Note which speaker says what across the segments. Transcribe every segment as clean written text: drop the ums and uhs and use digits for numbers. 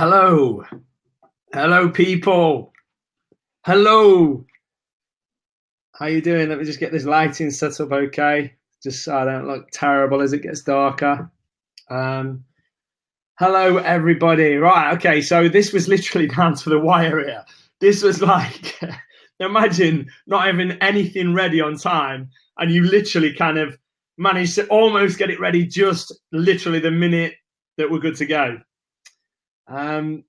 Speaker 1: Hello. Hello, people. Hello. How you doing? Let me just get this lighting set up okay. Just so I don't look terrible as it gets darker. Hello, everybody. Right, okay, so this was literally down to the wire here. This was like, imagine not having anything ready on time, and you literally kind of managed to almost get it ready just literally the minute that we're good to go. The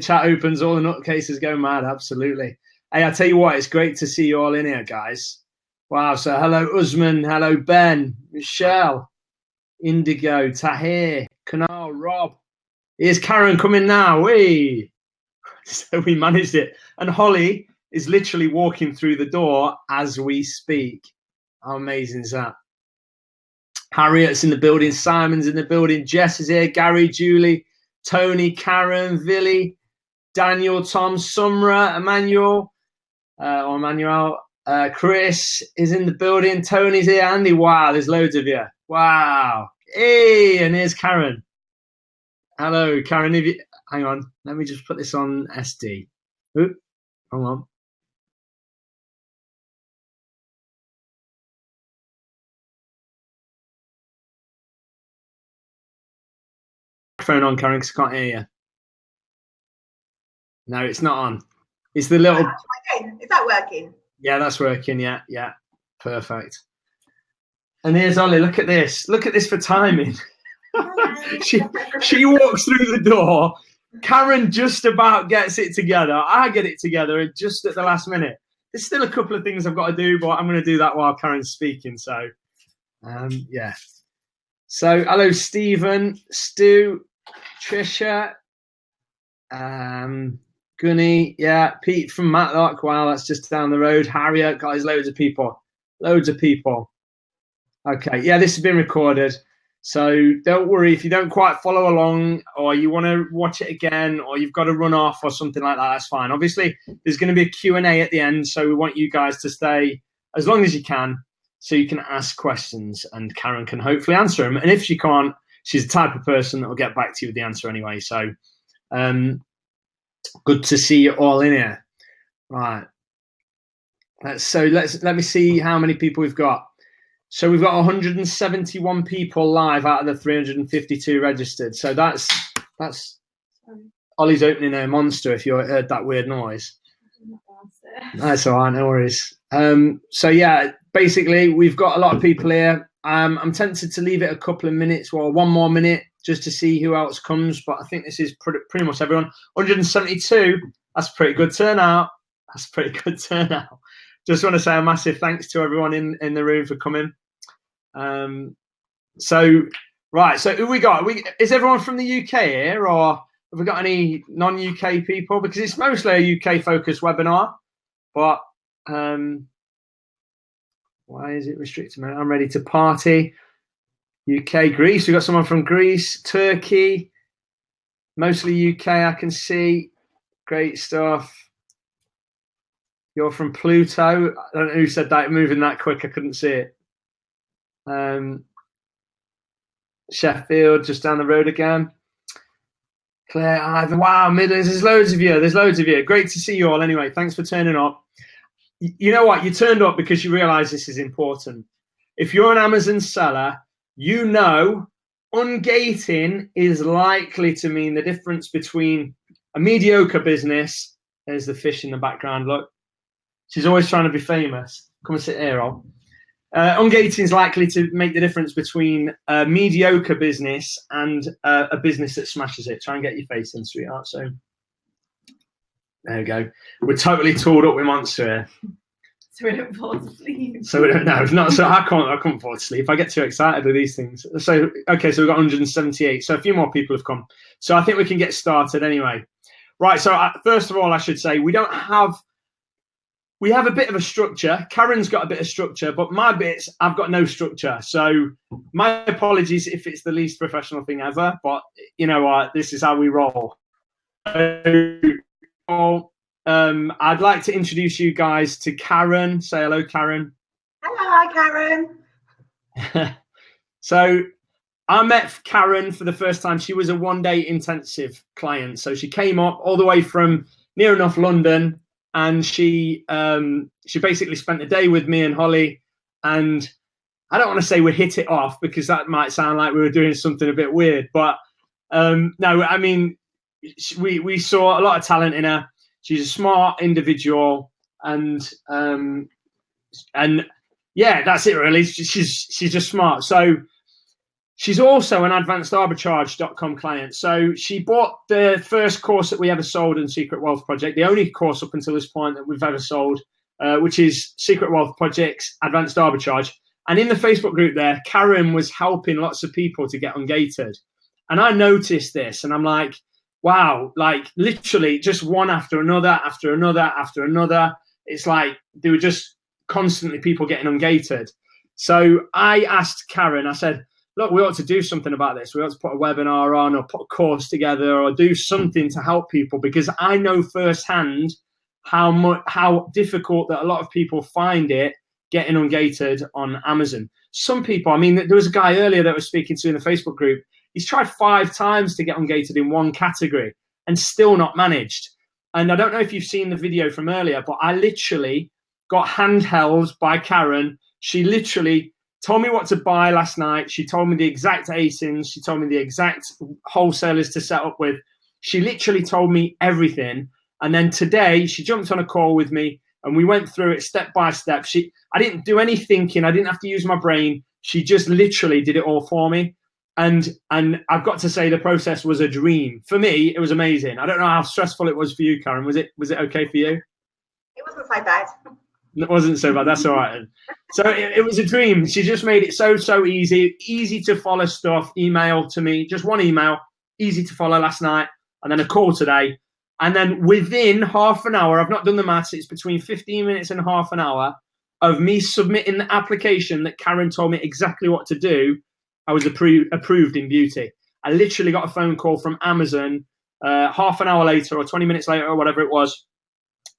Speaker 1: chat opens, all the nutcases go mad. Absolutely. Hey, I tell you what, it's great to see you all in here, guys. Wow. So hello, Usman. Hello, Ben, Michelle, Indigo, Tahir, Kunal, Rob. Here's Karen coming now. Whee! So we managed it. And Holly is literally walking through the door as we speak. How amazing is that? Harriet's in the building. Simon's in the building. Jess is here. Gary, Julie, Tony, Karen, Villy, Daniel, Tom, Sumra, Emmanuel, Chris is in the building. Tony's here. Andy, wow, there's loads of you. Wow. Hey, and here's Karen. Hello, Karen. Hang on, let me just put this on SD. Oop, hang on. Phone on, Karen, because I can't hear you. No, it's not on. It's the little.
Speaker 2: Is that working?
Speaker 1: Yeah, that's working. Yeah, perfect. And here's Ollie. Look at this. Look at this for timing. she walks through the door. Karen just about gets it together. I get it together just at the last minute. There's still a couple of things I've got to do, but I'm going to do that while Karen's speaking. So, yeah. So, hello, Stephen, Stu, Trisha, Gunny, yeah, Pete from Matlock. Wow, that's just down the road. Harriet, guys, loads of people. Okay, yeah, this has been recorded. So don't worry if you don't quite follow along or you want to watch it again or you've got to run off or something like that, that's fine. Obviously, there's going to be a Q&A at the end, so we want you guys to stay as long as you can so you can ask questions and Karen can hopefully answer them. And if she can't, she's the type of person that will get back to you with the answer anyway. So good to see you all in here. Right. Let me see how many people we've got. So we've got 171 people live out of the 352 registered. So that's Ollie's opening a monster if you heard that weird noise. That's all right, no worries. So yeah, basically we've got a lot of people here. I'm tempted to leave it a couple of minutes or one more minute just to see who else comes, but I think this is pretty much everyone. 172, that's a pretty good turnout. Just want to say a massive thanks to everyone in the room for coming. So who we got? Is everyone from the UK here, or have we got any non-UK people? Because it's mostly a UK-focused webinar, but why is it restricted? I'm ready to party. UK, Greece. We've got someone from Greece, Turkey, mostly UK, I can see. Great stuff. You're from Pluto. I don't know who said that, moving that quick. I couldn't see it. Sheffield, just down the road again. Claire, Ivan. Wow, Midlands. There's loads of you. Great to see you all anyway. Thanks for turning up. You know what? You turned up because you realize this is important. If you're an Amazon seller, you know ungating is likely to mean the difference between a mediocre business. There's the fish in the background, look. She's always trying to be famous. Come and sit here, Rob. Ungating is likely to make the difference between a mediocre business and a business that smashes it. Try and get your face in, sweetheart. So there we go. We're totally tooled up with Monster here.
Speaker 2: So we don't fall asleep.
Speaker 1: So we don't know. Not so I can't fall asleep. I get too excited with these things. So okay, so we've got 178. So a few more people have come. So I think we can get started anyway. Right. So first of all, I should say we have a bit of a structure. Karen's got a bit of structure, but my bits, I've got no structure. So my apologies if it's the least professional thing ever, but you know what? This is how we roll. I'd like to introduce you guys to Karen. Say hello, Karen.
Speaker 2: Hello, Karen.
Speaker 1: So I met Karen for the first time. She was a one-day intensive client. So she came up all the way from near enough London, and she basically spent the day with me and Holly. And I don't want to say we hit it off, because that might sound like we were doing something a bit weird. But no, I mean, we saw a lot of talent in her. She's a smart individual, and yeah, that's it really. She's just smart. So she's also an advancedarbitrage.com client. So she bought the first course that we ever sold in Secret Wealth Project, the only course up until this point that we've ever sold, which is Secret Wealth Project's Advanced Arbitrage. And in the Facebook group there, Karen was helping lots of people to get ungated. And I noticed this, and I'm like, wow, like literally just one after another, after another, after another. It's like there were just constantly people getting ungated. So I asked Karen, I said, look, we ought to do something about this. We ought to put a webinar on, or put a course together, or do something to help people, because I know firsthand how difficult that a lot of people find it getting ungated on Amazon. Some people, I mean, there was a guy earlier that I was speaking to in the Facebook group. He's tried 5 times to get ungated in one category and still not managed. And I don't know if you've seen the video from earlier, but I literally got handheld by Karen. She literally told me what to buy last night. She told me the exact ASINs. She told me the exact wholesalers to set up with. She literally told me everything. And then today she jumped on a call with me and we went through it step by step. I didn't do any thinking. I didn't have to use my brain. She just literally did it all for me. And I've got to say the process was a dream. For me, it was amazing. I don't know how stressful it was for you, Karen. Was it okay for you?
Speaker 2: It wasn't so bad.
Speaker 1: It wasn't so bad. That's all right. So it was a dream. She just made it so easy to follow stuff. Email to me, just one email, easy to follow last night, and then a call today. And then within half an hour, I've not done the maths, it's between 15 minutes and half an hour of me submitting the application that Karen told me exactly what to do. I was approved in beauty. I literally got a phone call from Amazon half an hour later or 20 minutes later or whatever it was,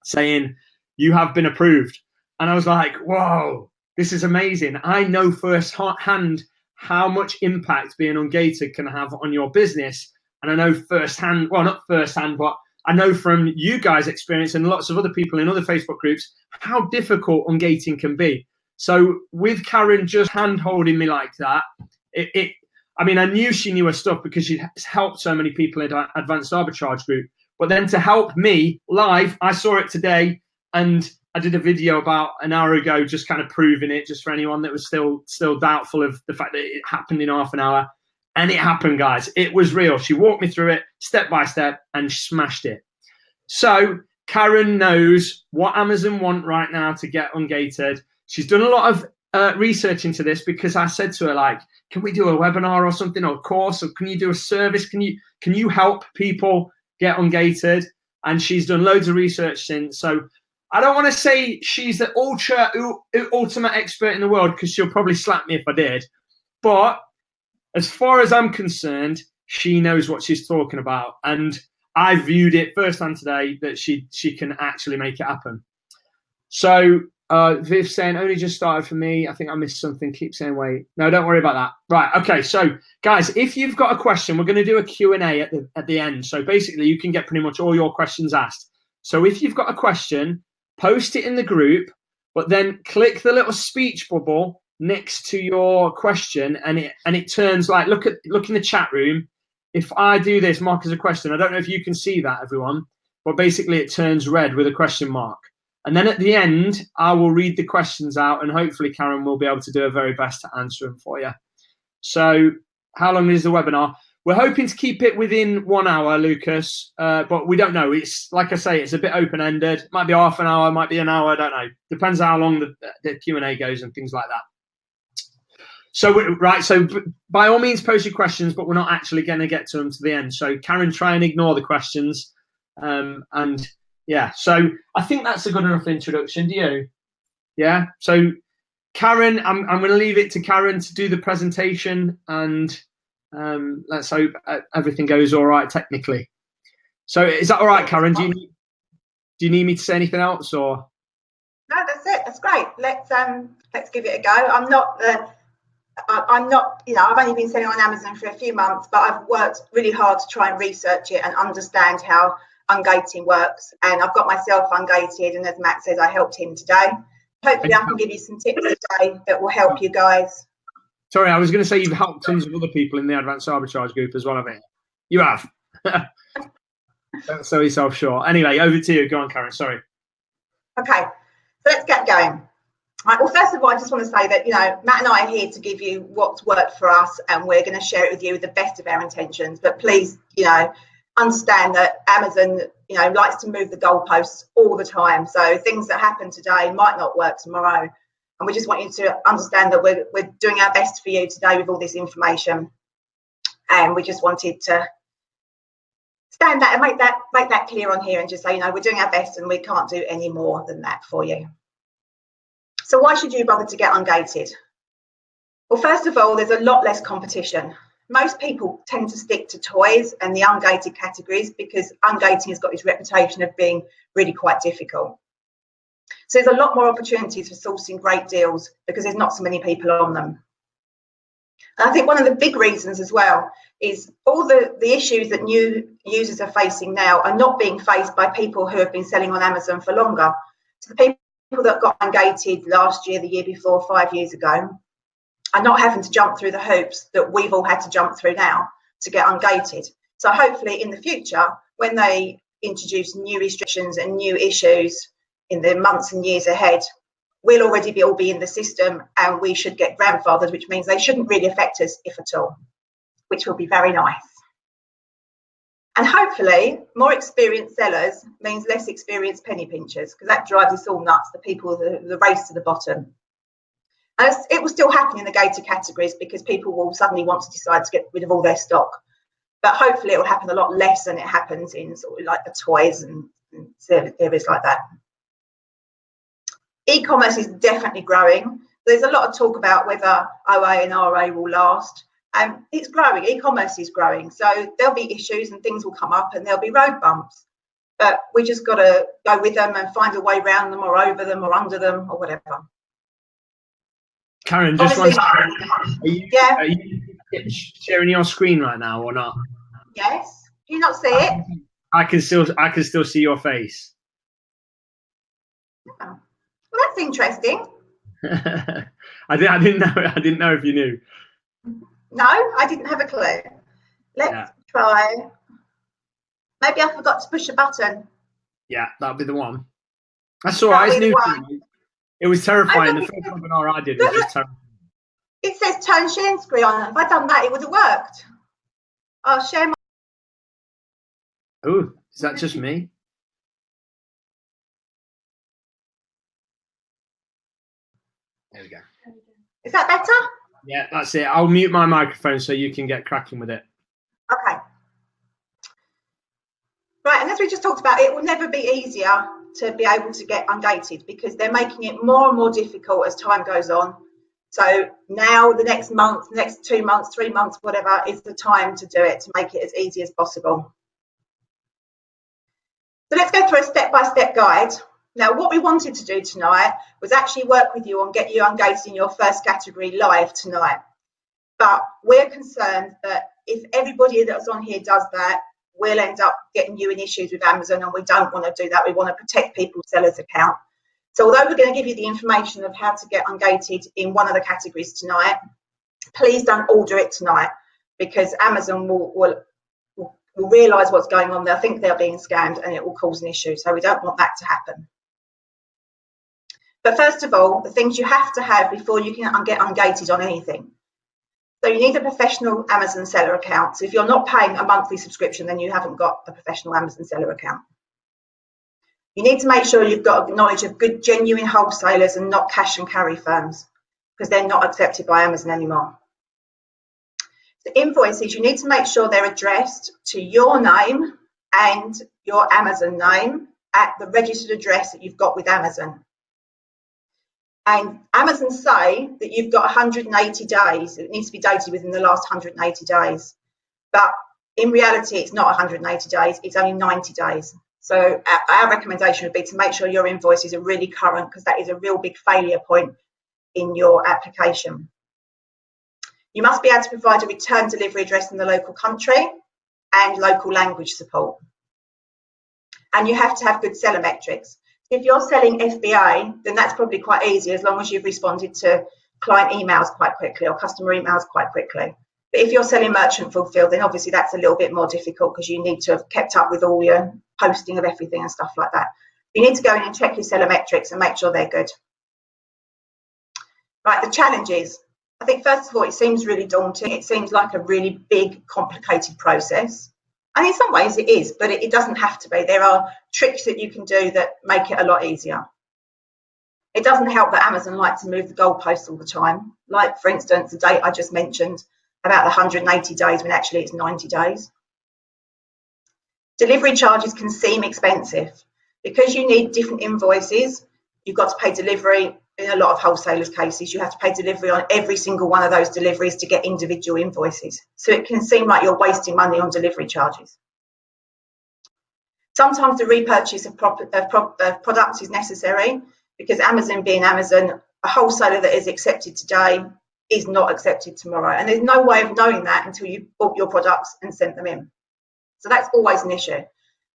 Speaker 1: saying, you have been approved. And I was like, whoa, this is amazing. I know firsthand how much impact being ungated can have on your business. And I know firsthand, well, not firsthand, but I know from you guys' experience and lots of other people in other Facebook groups, how difficult ungating can be. So with Karen just hand holding me like that, I mean, I knew she knew her stuff because she helped so many people in the Advanced Arbitrage group. But then to help me live, I saw it today, and I did a video about an hour ago, just kind of proving it, just for anyone that was still doubtful of the fact that it happened in half an hour. And it happened, guys. It was real. She walked me through it step by step and smashed it. So Karen knows what Amazon want right now to get ungated. She's done a lot of research into this, because I said to her, like, can we do a webinar or something, or a course, or can you do a service? Can you help people get ungated? And she's done loads of research since. So I don't want to say she's the ultimate expert in the world, because she'll probably slap me if I did. But as far as I'm concerned, she knows what she's talking about. And I viewed it firsthand today that she can actually make it happen. So Viv saying, only just started for me. I think I missed something. Keep saying wait. No, don't worry about that. Right. Okay. So guys, if you've got a question, we're going to do a Q&A at the end. So basically you can get pretty much all your questions asked. So if you've got a question, post it in the group, but then click the little speech bubble next to your question, and it turns like, look in the chat room. If I do this, mark as a question, I don't know if you can see that, everyone, but basically it turns red with a question mark. And then at the end, I will read the questions out, and hopefully Karen will be able to do her very best to answer them for you. So how long is the webinar? We're hoping to keep it within 1 hour, Lucas, but we don't know. It's like I say, it's a bit open-ended. It might be half an hour, might be an hour, I don't know. Depends how long the Q&A goes and things like that. So, right, so by all means, post your questions, but we're not actually going to get to them to the end. So, Karen, try and ignore the questions. And, yeah, so I think that's a good enough introduction. Do you? Yeah? So, Karen, I'm going to leave it to Karen to do the presentation, and let's hope everything goes all right technically. So, is that all right, Karen? Do you need me to say anything else, or?
Speaker 2: No, that's it. That's great. Let's give it a go. I'm not the I'm not, I've only been selling on Amazon for a few months, but I've worked really hard to try and research it and understand how ungating works. And I've got myself ungated, and as Matt says, I helped him today. Hopefully I can give you some tips today that will help you guys.
Speaker 1: Sorry, I was going to say you've helped tons of other people in the Advanced Arbitrage group as well, haven't you? You have. Don't sell yourself short. Anyway, over to you. Go on, Karen. Sorry.
Speaker 2: Okay, so let's get going. Right, well, first of all, I just want to say that, Matt and I are here to give you what's worked for us, and we're going to share it with you with the best of our intentions. But please, understand that Amazon, likes to move the goalposts all the time. So things that happen today might not work tomorrow. And we just want you to understand that we're doing our best for you today with all this information. And we just wanted to stand that and make that clear on here and just say, we're doing our best and we can't do any more than that for you. So why should you bother to get ungated? Well, first of all, there's a lot less competition. Most people tend to stick to toys and the ungated categories because ungating has got its reputation of being really quite difficult. So there's a lot more opportunities for sourcing great deals because there's not so many people on them. And I think one of the big reasons as well is all the issues that new users are facing now are not being faced by people who have been selling on Amazon for longer. So the people that got ungated last year, the year before, 5 years ago, are not having to jump through the hoops that we've all had to jump through now to get ungated. So hopefully in the future, when they introduce new restrictions and new issues in the months and years ahead, we'll already all be in the system and we should get grandfathered, which means they shouldn't really affect us, if at all, which will be very nice. And hopefully more experienced sellers means less experienced penny pinchers, because that drives us all nuts, the people, the race to the bottom. And it will still happen in the gated categories because people will suddenly want to decide to get rid of all their stock. But hopefully it will happen a lot less than it happens in sort of like the toys and areas like that. E-commerce is definitely growing. There's a lot of talk about whether OA and RA will last. It's growing. E-commerce is growing. So there'll be issues and things will come up and there'll be road bumps. But we just got to go with them and find a way around them or over them or under them or whatever.
Speaker 1: Karen, just one second. Are you sharing your screen right now or not?
Speaker 2: Yes. Do you not see it?
Speaker 1: I can still see your face.
Speaker 2: Oh. Well, that's interesting.
Speaker 1: I didn't know if you knew.
Speaker 2: No, I didn't have a clue. Let's try. Maybe I forgot to push a button.
Speaker 1: Yeah, that'll be the one. That's all right. It's new. It was terrifying. The first webinar I did was just terrifying.
Speaker 2: It says turn share screen on. If I'd done that, it would have worked. I'll share my.
Speaker 1: Oh, is that just me? There we go.
Speaker 2: Is that better?
Speaker 1: Yeah, that's it. I'll mute my microphone so you can get cracking with it.
Speaker 2: Okay. Right, and as we just talked about, it will never be easier to be able to get ungated because they're making it more and more difficult as time goes on. So now the next month, next 2 months, 3 months, whatever, is the time to do it, to make it as easy as possible. So let's go through a step-by-step guide. Now, what we wanted to do tonight was actually work with you on get you ungated in your first category live tonight. But we're concerned that if everybody that's on here does that, we'll end up getting you in issues with Amazon, and we don't want to do that. We want to protect people's sellers' account. So although we're going to give you the information of how to get ungated in one of the categories tonight, please don't order it tonight because Amazon will realise what's going on. They'll think they're being scammed and it will cause an issue. So we don't want that to happen. But first of all, the things you have to have before you can get ungated on anything. So you need a professional Amazon seller account. So if you're not paying a monthly subscription, then you haven't got a professional Amazon seller account. You need to make sure you've got knowledge of good, genuine wholesalers and not cash and carry firms because they're not accepted by Amazon anymore. The invoices, you need to make sure they're addressed to your name and your Amazon name at the registered address that you've got with Amazon. And Amazon say that you've got 180 days. It needs to be dated within the last 180 days. But in reality, it's not 180 days. It's only 90 days. So our recommendation would be to make sure your invoices are really current because that is a real big failure point in your application. You must be able to provide a return delivery address in the local country and local language support. And you have to have good seller metrics. If you're selling FBA, then that's probably quite easy as long as you've responded to client emails quite quickly or customer emails quite quickly. But if you're selling merchant fulfilled, then obviously that's a little bit more difficult because you need to have kept up with all your posting of everything and stuff like that. You need to go in and check your seller metrics and make sure they're good. Right, the challenges. I think first of all, it seems really daunting. It seems like a really big, complicated process. And in some ways it is, but it doesn't have to be. There are tricks that you can do that make it a lot easier. It doesn't help that Amazon like to move the goalposts all the time. Like, for instance, the date I just mentioned about the 180 days when actually it's 90 days. Delivery charges can seem expensive. Because you need different invoices, you've got to pay delivery. In a lot of wholesalers' cases, you have to pay delivery on every single one of those deliveries to get individual invoices. So it can seem like you're wasting money on delivery charges. Sometimes the repurchase of products is necessary because Amazon being Amazon, a wholesaler that is accepted today is not accepted tomorrow. And there's no way of knowing that until you've bought your products and sent them in. So that's always an issue.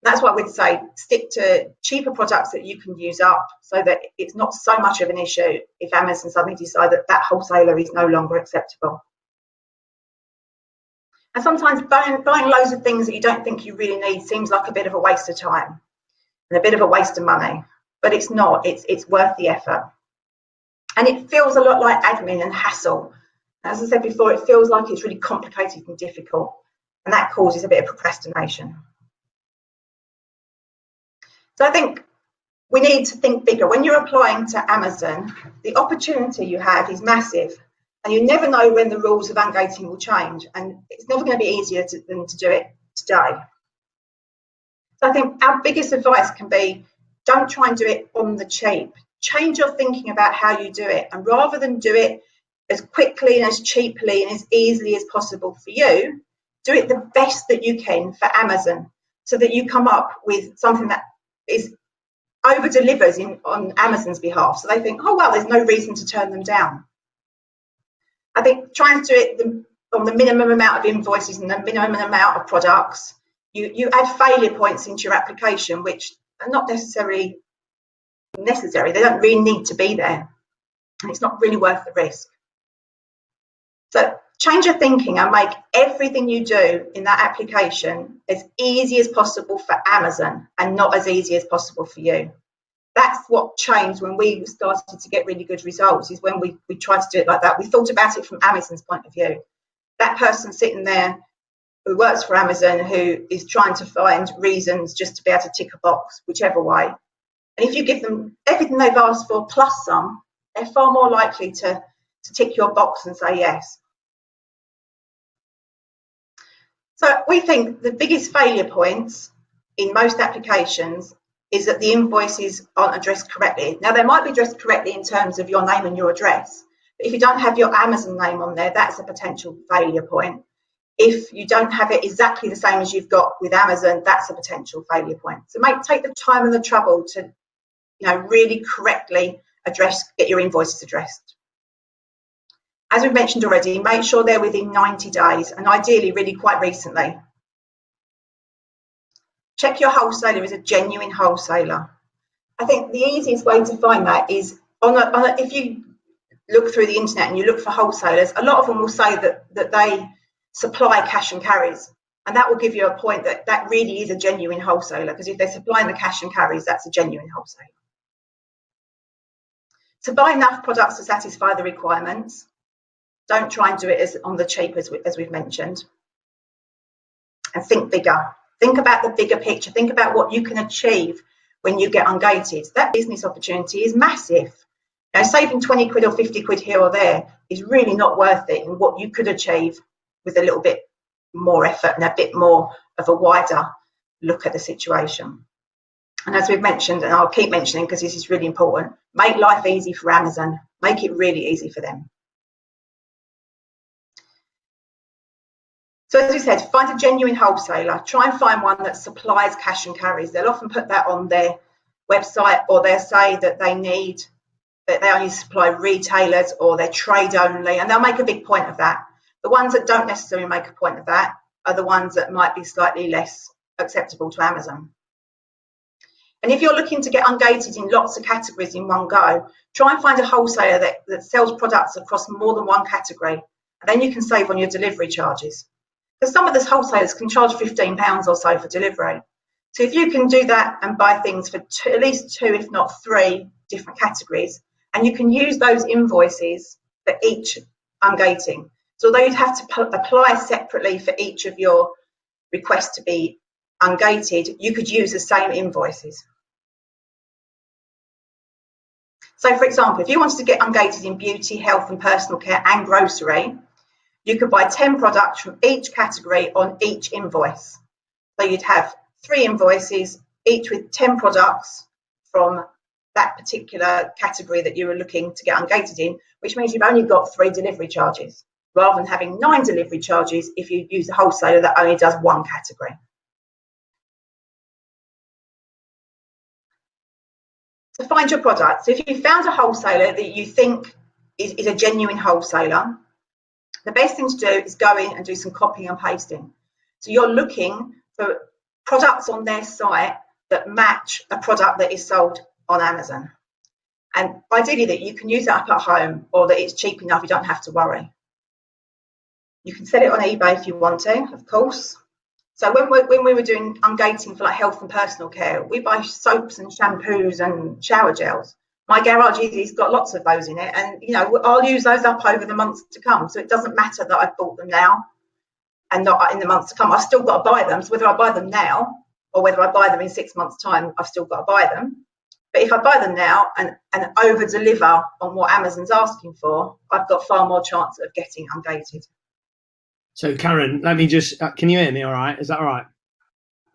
Speaker 2: That's why we'd say stick to cheaper products that you can use up so that it's not so much of an issue if Amazon suddenly decide that that wholesaler is no longer acceptable. And sometimes buying loads of things that you don't think you really need seems like a bit of a waste of time and a bit of a waste of money, but it's not. It's worth the effort. And it feels a lot like admin and hassle. As I said before, it feels like it's really complicated and difficult, and that causes a bit of procrastination. So I think we need to think bigger. When you're applying to Amazon, the opportunity you have is massive, and you never know when the rules of ungating will change, and it's never going to be easier than to do it today. So I think our biggest advice can be, don't try and do it on the cheap. Change your thinking about how you do it, and rather than do it as quickly and as cheaply and as easily as possible for you, do it the best that you can for Amazon so that you come up with something that is over delivers on Amazon's behalf, so they think, oh well, there's no reason to turn them down. I think trying to do it on the minimum amount of invoices and the minimum amount of products, you add failure points into your application, which are not necessarily necessary. They don't really need to be there, and it's not really worth the risk. So change your thinking and make everything you do in that application as easy as possible for Amazon and not as easy as possible for you. That's what changed when we started to get really good results, is when we tried to do it like that. We thought about it from Amazon's point of view. That person sitting there who works for Amazon, who is trying to find reasons just to be able to tick a box, whichever way. And if you give them everything they've asked for plus some, they're far more likely to tick your box and say yes. So we think the biggest failure points in most applications is that the invoices aren't addressed correctly. Now, they might be addressed correctly in terms of your name and your address, but if you don't have your Amazon name on there, that's a potential failure point. If you don't have it exactly the same as you've got with Amazon, that's a potential failure point. So take the time and the trouble to, really correctly get your invoices addressed. As we've mentioned already, make sure they're within 90 days and ideally really quite recently. Check your wholesaler is a genuine wholesaler. I think the easiest way to find that is if you look through the internet and you look for wholesalers, a lot of them will say that they supply cash and carries. And that will give you a point that really is a genuine wholesaler, because if they're supplying the cash and carries, that's a genuine wholesaler. To buy enough products to satisfy the requirements, don't try and do it as on the cheap as we've mentioned. And think bigger. Think about the bigger picture. Think about what you can achieve when you get ungated. That business opportunity is massive. Now, saving 20 quid or 50 quid here or there is really not worth it in what you could achieve with a little bit more effort and a bit more of a wider look at the situation. And as we've mentioned, and I'll keep mentioning because this is really important, make life easy for Amazon. Make it really easy for them. So as we said, find a genuine wholesaler. Try and find one that supplies cash and carries. They'll often put that on their website, or they'll say that they only supply retailers or they're trade only, and they'll make a big point of that. The ones that don't necessarily make a point of that are the ones that might be slightly less acceptable to Amazon. And if you're looking to get ungated in lots of categories in one go, try and find a wholesaler that sells products across more than one category, and then you can save on your delivery charges. Because some of those wholesalers can charge £15 or so for delivery. So if you can do that and buy things for at least 2, if not 3 different categories, and you can use those invoices for each ungating. So although you'd have to apply separately for each of your requests to be ungated, you could use the same invoices. So for example, if you wanted to get ungated in beauty, health and personal care and grocery, you could buy 10 products from each category on each invoice. So you'd have 3 invoices, each with 10 products from that particular category that you were looking to get ungated in, which means you've only got 3 delivery charges, rather than having 9 delivery charges if you use a wholesaler that only does one category. So find your product. So if you found a wholesaler that you think is a genuine wholesaler, the best thing to do is go in and do some copying and pasting. So you're looking for products on their site that match a product that is sold on Amazon. And ideally that you can use that up at home, or that it's cheap enough you don't have to worry. You can sell it on eBay if you want to, of course. So when we were doing ungating for like health and personal care, we buy soaps and shampoos and shower gels. My garage has got lots of those in it, and you know, I'll use those up over the months to come. So it doesn't matter that I've bought them now and not in the months to come. I've still got to buy them. So whether I buy them now or whether I buy them in 6 months' time, I've still got to buy them. But if I buy them now and over deliver on what Amazon's asking for, I've got far more chance of getting ungated.
Speaker 1: So Karen, let me just, can you hear me all right? Is that all right?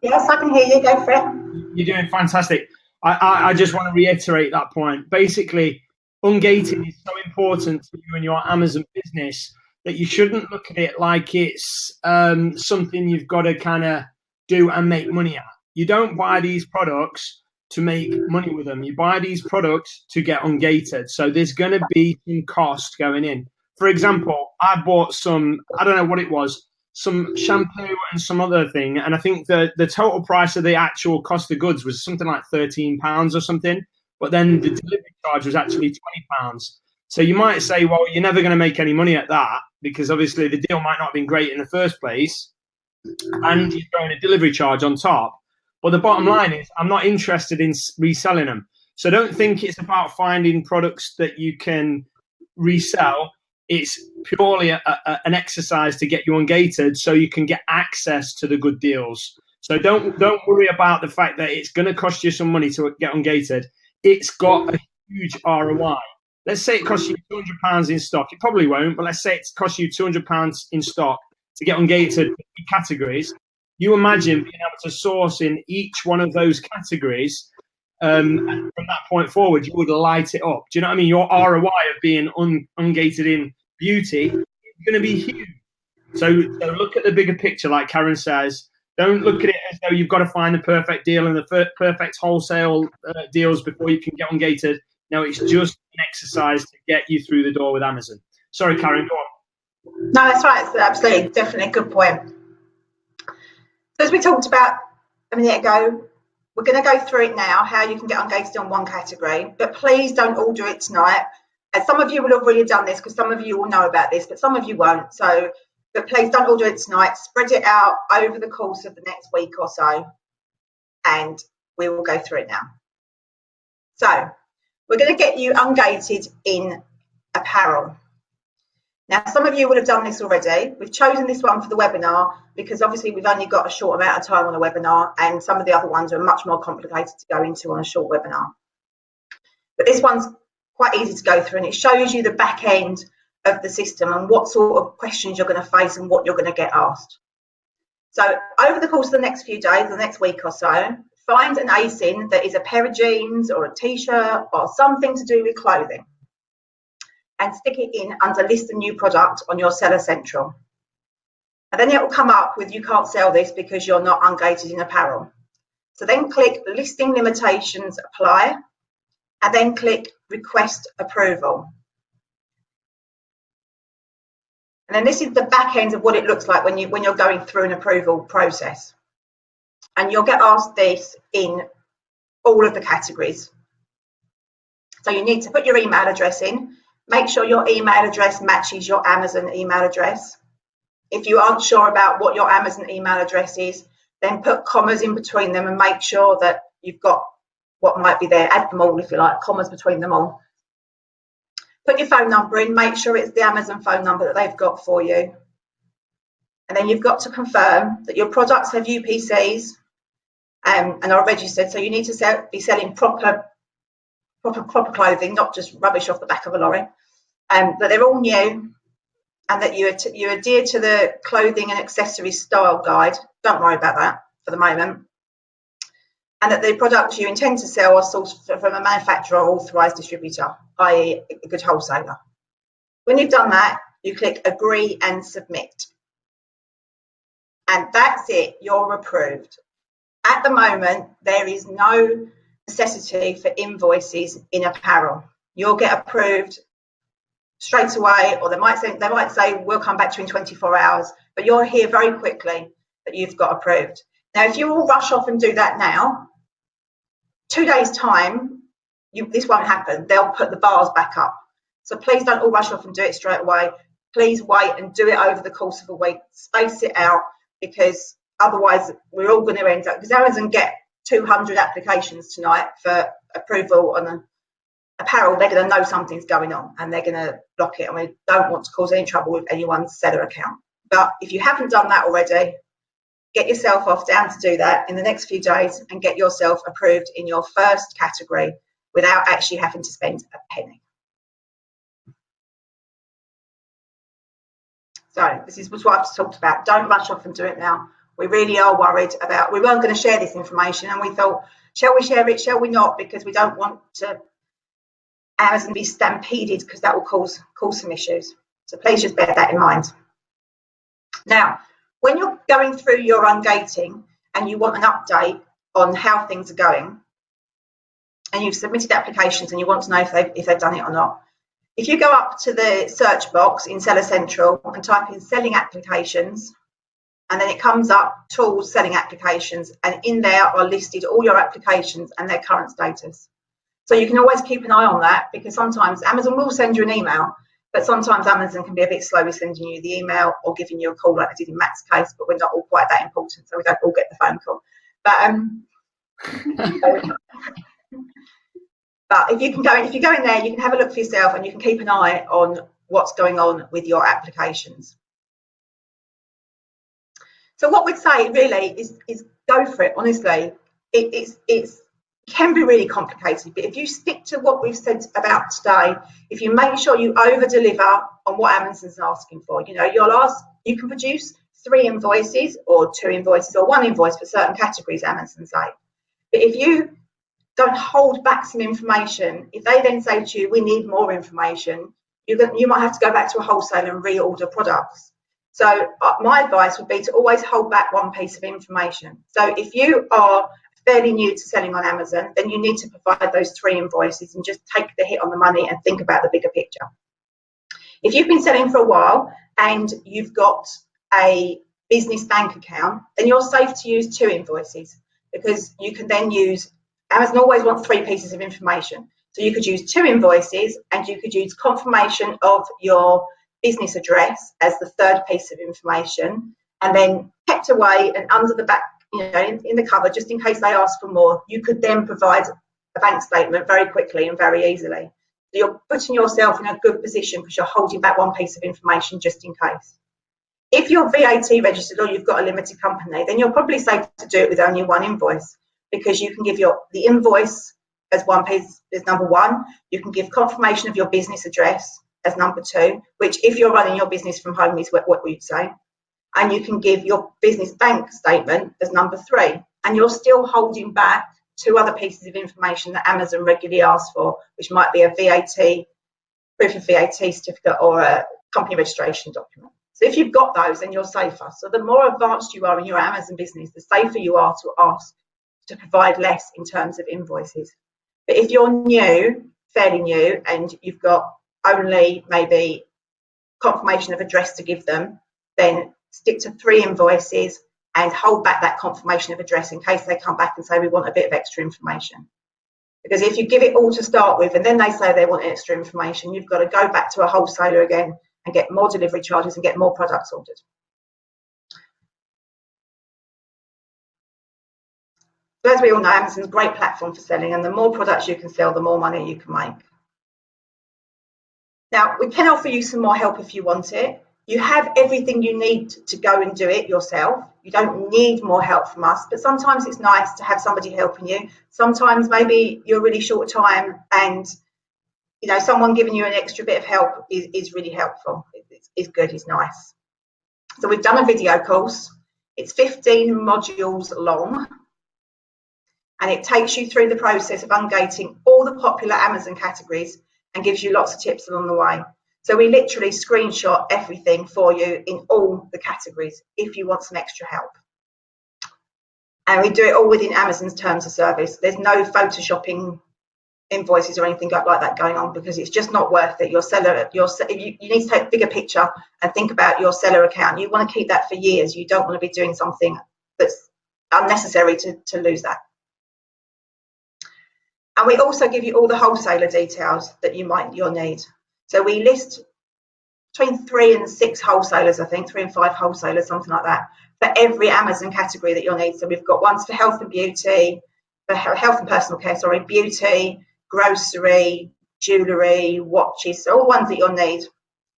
Speaker 2: Yes, I can hear you. Go for it.
Speaker 1: You're doing fantastic. I just want to reiterate that point. Basically, ungating is so important to you and your Amazon business that you shouldn't look at it like it's something you've got to kind of do and make money at. You don't buy these products to make money with them. You buy these products to get ungated. So there's going to be some cost going in. For example, I bought some, I don't know what it was, some shampoo and some other thing. And I think the total price of the actual cost of goods was something like £13 or something. But then the delivery charge was actually £20. So you might say, well, you're never going to make any money at that because obviously the deal might not have been great in the first place. And you're throwing a delivery charge on top. But the bottom line is I'm not interested in reselling them. So don't think it's about finding products that you can resell. It's purely an exercise to get you ungated so you can get access to the good deals. So don't worry about the fact that it's going to cost you some money to get ungated. It's got a huge ROI. Let's say it costs you £200 in stock. It probably won't, but let's say it costs you £200 in stock to get ungated categories. You imagine being able to source in each one of those categories. And from that point forward, you would light it up. Do you know what I mean? Your ROI of being ungated in beauty is going to be huge. So look at the bigger picture, like Karen says. Don't look at it as though you've got to find the perfect deal and the perfect wholesale deals before you can get ungated. No, it's just an exercise to get you through the door with Amazon. Sorry, Karen, go on.
Speaker 2: No, that's right. It's absolutely, definitely a good point. So as we talked about a minute ago, we're going to go through it now, how you can get ungated on one category, but please don't all do it tonight. And some of you will have already done this because some of you will know about this, but some of you won't. So, but please don't all do it tonight. Spread it out over the course of the next week or so, and we will go through it now. So we're going to get you ungated in apparel. Now, some of you would have done this already. We've chosen this one for the webinar because obviously we've only got a short amount of time on a webinar, and some of the other ones are much more complicated to go into on a short webinar. But this one's quite easy to go through, and it shows you the back end of the system and what sort of questions you're going to face and what you're going to get asked. So over the course of the next few days, the next week or so, find an ASIN that is a pair of jeans or a t-shirt or something to do with clothing, and stick it in under list a new product on your Seller Central. And then it will come up with you can't sell this because you're not ungated in apparel. So then click listing limitations apply, and then click request approval. And then this is the back end of what it looks like when you're going through an approval process. And you'll get asked this in all of the categories. So you need to put your email address in. Make sure your email address matches your Amazon email address. If you aren't sure about what your Amazon email address is, then put commas in between them and make sure that you've got what might be there. Add them all if you like, commas between them all. Put your phone number in, make sure it's the Amazon phone number that they've got for you. And then you've got to confirm that your products have UPCs and are registered. So you need to be selling proper clothing, not just rubbish off the back of a lorry. That they're all new and that you adhere to the clothing and accessories style guide. Don't worry about that for the moment. And that the products you intend to sell are sourced from a manufacturer or authorised distributor, i.e. a good wholesaler. When you've done that, you click agree and submit. And that's it, you're approved. At the moment, there is no necessity for invoices in apparel. You'll get approved straight away, or they might say we'll come back to you in 24 hours, but you'll hear very quickly that you've got approved. Now, if you all rush off and do that now, 2 days' time, this won't happen. They'll put the bars back up. So please don't all rush off and do it straight away. Please wait and do it over the course of a week. Space it out, because otherwise we're all going to end up, because Amazon get 200 applications tonight for approval on an apparel. They're going to know something's going on and they're going to block it, and we don't want to cause any trouble with anyone's seller account. But if you haven't done that already, get yourself off down to do that in the next few days and get yourself approved in your first category without actually having to spend a penny. So this is what I've talked about. Don't rush off and do it now. We really are worried about, we weren't going to share this information and we thought, shall we share it, shall we not? Because we don't want to Amazon be stampeded, because that will cause some issues. So please just bear that in mind. Now, when you're going through your ungating and you want an update on how things are going, and you've submitted applications and you want to know if they've done it or not, if you go up to the search box in Seller Central and type in selling applications, and then it comes up tools, selling applications, and in there are listed all your applications and their current status. So you can always keep an eye on that, because sometimes Amazon will send you an email, but sometimes Amazon can be a bit slow with sending you the email or giving you a call like they did in Matt's case, but we're not all quite that important, so we don't all get the phone call. But if you go in there, you can have a look for yourself and you can keep an eye on what's going on with your applications. So what we'd say really is go for it, honestly. It can be really complicated, but if you stick to what we've said about today, if you make sure you over-deliver on what Amazon's asking for, you can produce 3 invoices or 2 invoices or 1 invoice for certain categories, Amazon say. But if you don't hold back some information, if they then say to you, we need more information, you might have to go back to a wholesaler and reorder products. So my advice would be to always hold back one piece of information. So if you are fairly new to selling on Amazon, then you need to provide those 3 invoices and just take the hit on the money and think about the bigger picture. If you've been selling for a while and you've got a business bank account, then you're safe to use 2 invoices, because you can then use, Amazon always wants 3 pieces of information. So you could use 2 invoices and you could use confirmation of your business address as the 3rd piece of information, and then kept away and under the back, in the cover, just in case they ask for more, you could then provide a bank statement very quickly and very easily. So you're putting yourself in a good position because you're holding back one piece of information just in case. If you're VAT registered or you've got a limited company, then you're probably safe to do it with only 1 invoice, because you can give the invoice as one piece, as number 1. You can give confirmation of your business address as number 2, which if you're running your business from home is what we'd say. And you can give your business bank statement as number 3. And you're still holding back 2 other pieces of information that Amazon regularly asks for, which might be a VAT, proof of VAT certificate, or a company registration document. So if you've got those, then you're safer. So the more advanced you are in your Amazon business, the safer you are to ask to provide less in terms of invoices. But if you're new, fairly new, and you've got only maybe confirmation of address to give them, then stick to 3 invoices and hold back that confirmation of address in case they come back and say we want a bit of extra information. Because if you give it all to start with and then they say they want extra information, you've got to go back to a wholesaler again and get more delivery charges and get more products ordered. So as we all know, Amazon's a great platform for selling, and the more products you can sell, the more money you can make. Now, we can offer you some more help if you want it. You have everything you need to go and do it yourself. You don't need more help from us, but sometimes it's nice to have somebody helping you. Sometimes maybe you're really short time and someone giving you an extra bit of help is really helpful. It's good, it's nice. So we've done a video course. It's 15 modules long, and it takes you through the process of ungating all the popular Amazon categories and gives you lots of tips along the way. So we literally screenshot everything for you in all the categories if you want some extra help. And we do it all within Amazon's terms of service. There's no photoshopping invoices or anything like that going on, because it's just not worth it. You need to take a bigger picture and think about your seller account. You want to keep that for years. You don't want to be doing something that's unnecessary to lose that. And we also give you all the wholesaler details that you'll need. So we list between 3 and 6 wholesalers, I think, 3 and 5 wholesalers, something like that, for every Amazon category that you'll need. So we've got ones for health and beauty, for health and personal care, beauty, grocery, jewellery, watches. So all the ones that you'll need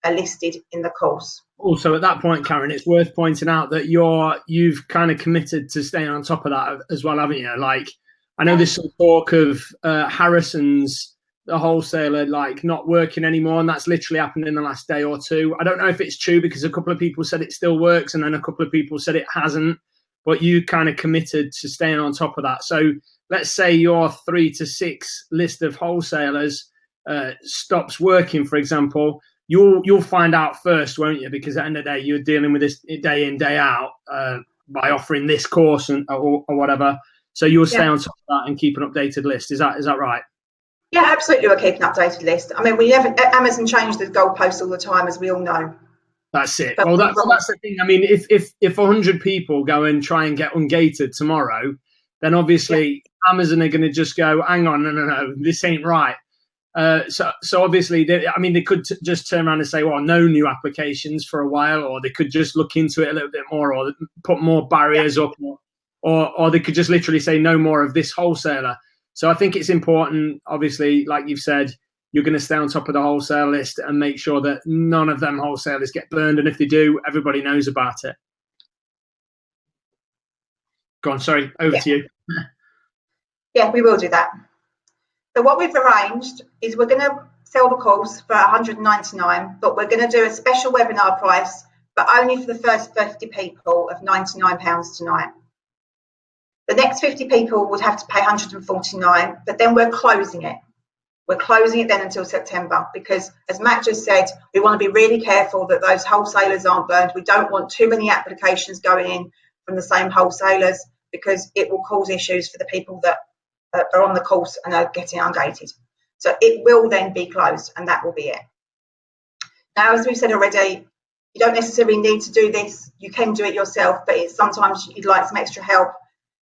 Speaker 2: are listed in the course.
Speaker 1: Also, at that point, Karen, it's worth pointing out that you've kind of committed to staying on top of that as well, haven't you? Like, I know there's some talk of Harrison's, the wholesaler, not working anymore, and that's literally happened in the last day or 2. I don't know if it's true, because a couple of people said it still works and then a couple of people said it hasn't, but you kind of committed to staying on top of that. So let's say your 3 to 6 list of wholesalers stops working, for example, you'll find out first, won't you? Because at the end of the day, you're dealing with this day in, day out by offering this course or whatever. So you'll stay on top of that and keep an updated list. Is that right?
Speaker 2: Yeah, absolutely. We'll keep an updated list. I mean, Amazon change the goalposts all the time, as we all know.
Speaker 1: That's it. Well, that's the thing. I mean, if 100 people go and try and get Ungated tomorrow, then obviously Amazon are going to just go, hang on, no, this ain't right. So obviously, they could just turn around and say, well, no new applications for a while, or they could just look into it a little bit more, or put more barriers up, or they could just literally say no more of this wholesaler. So I think it's important, obviously, like you've said, you're going to stay on top of the wholesale list and make sure that none of them wholesalers get burned. And if they do, everybody knows about it. Go on, sorry, over to you.
Speaker 2: Yeah, we will do that. So what we've arranged is we're going to sell the course for $199, but we're going to do a special webinar price, but only for the first 50 people, of £99 tonight. The next 50 people would have to pay $149, but then we're closing it. We're closing it then until September, because, as Matt just said, we want to be really careful that those wholesalers aren't burned. We don't want too many applications going in from the same wholesalers, because it will cause issues for the people that are on the course and are getting ungated. So it will then be closed, and that will be it. Now, as we've said already, you don't necessarily need to do this. You can do it yourself, but sometimes you'd like some extra help.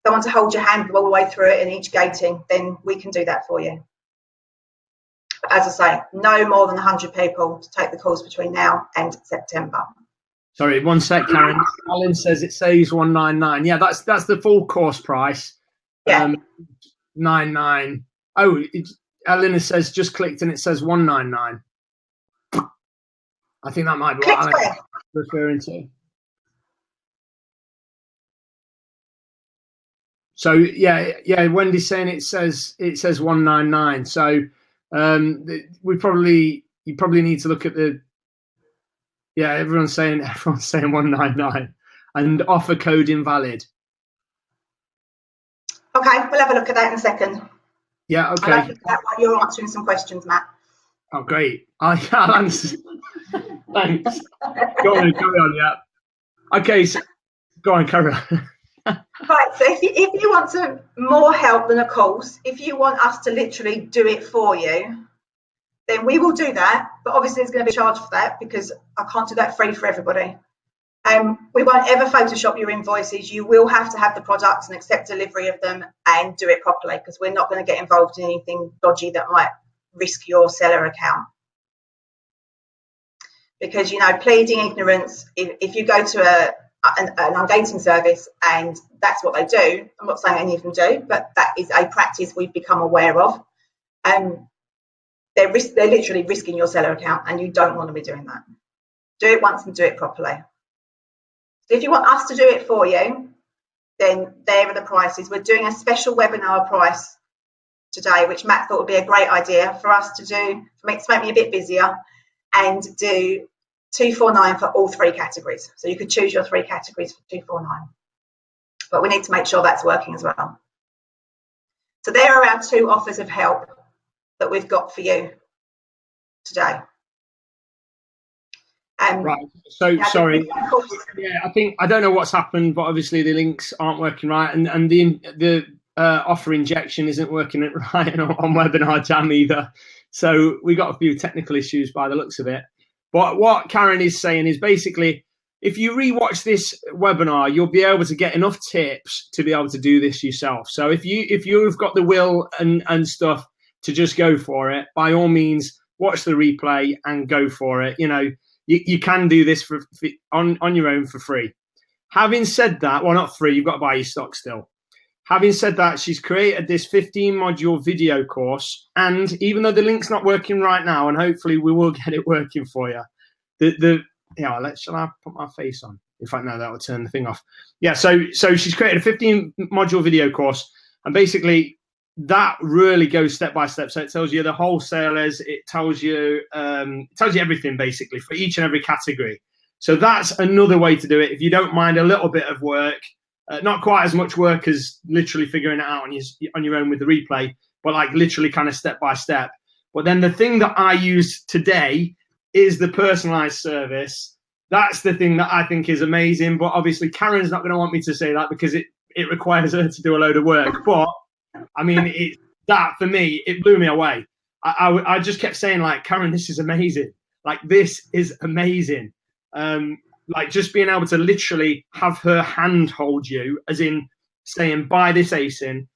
Speaker 2: Someone to hold your hand all the way through it in each gating, then we can do that for you. But as I say, no more than 100 people to take the course between now and September.
Speaker 1: Sorry, one sec, Karen. Alan says it says $199. Yeah, that's the full course price.
Speaker 2: Yeah.
Speaker 1: 99. Oh, Alan says just clicked and it says $199. I think that might be what Alan is referring to. So yeah, Wendy's saying it says $199. So you probably need to look at the everyone's saying $199 and offer code invalid.
Speaker 2: Okay, we'll have a look at that in a second.
Speaker 1: Yeah, okay.
Speaker 2: I'll look at that while you're answering some questions, Matt.
Speaker 1: Oh, great. I'll answer. Thanks. Go on, yeah. Okay, so go on, carry on.
Speaker 2: Right, so if you want some more help than a course, if you want us to literally do it for you, then we will do that. But obviously, there's going to be a charge for that because I can't do that free for everybody. We won't ever Photoshop your invoices. You will have to have the products and accept delivery of them and do it properly, because we're not going to get involved in anything dodgy that might risk your seller account. Because, you know, pleading ignorance, if you go to an ungating service and that's what they do, I'm not saying any of them do, but that is a practice we've become aware of. They're literally risking your seller account, and you don't want to be doing that. Do it once and do it properly. So if you want us to do it for you, then there are the prices. We're doing a special webinar price today, which Matt thought would be a great idea for us to do, to make me a bit busier, and do $249 for all 3 categories. So you could choose your 3 categories for $249. But we need to make sure that's working as well. So there are our 2 offers of help that we've got for you today.
Speaker 1: Right. So sorry. Yeah, I don't know what's happened, but obviously the links aren't working right, and the offer injection isn't working right on Webinar Jam either. So we got a few technical issues by the looks of it. But what Karen is saying is basically, if you rewatch this webinar, you'll be able to get enough tips to be able to do this yourself. So if you've got the will and stuff to just go for it, by all means, watch the replay and go for it. You know, you can do this on your own for free. Having said that, well, not free, you've got to buy your stock still. Having said that, she's created this 15-module video course, and even though the link's not working right now, and hopefully we will get it working for you, shall I put my face on? In fact, no, that will turn the thing off. Yeah, so she's created a 15-module video course, and basically that really goes step by step. So it tells you the wholesalers, it tells you everything basically for each and every category. So that's another way to do it if you don't mind a little bit of work. Not quite as much work as literally figuring it out on your own with the replay, but like literally kind of step by step. But then the thing that I use today is the personalized service. That's the thing that I think is amazing. But obviously Karen's not going to want me to say that because it requires her to do a load of work. But I mean, that for me, it blew me away. I just kept saying, like, Karen, this is amazing. Like, this is amazing. Like just being able to literally have her hand hold you, as in saying, buy this ASIN,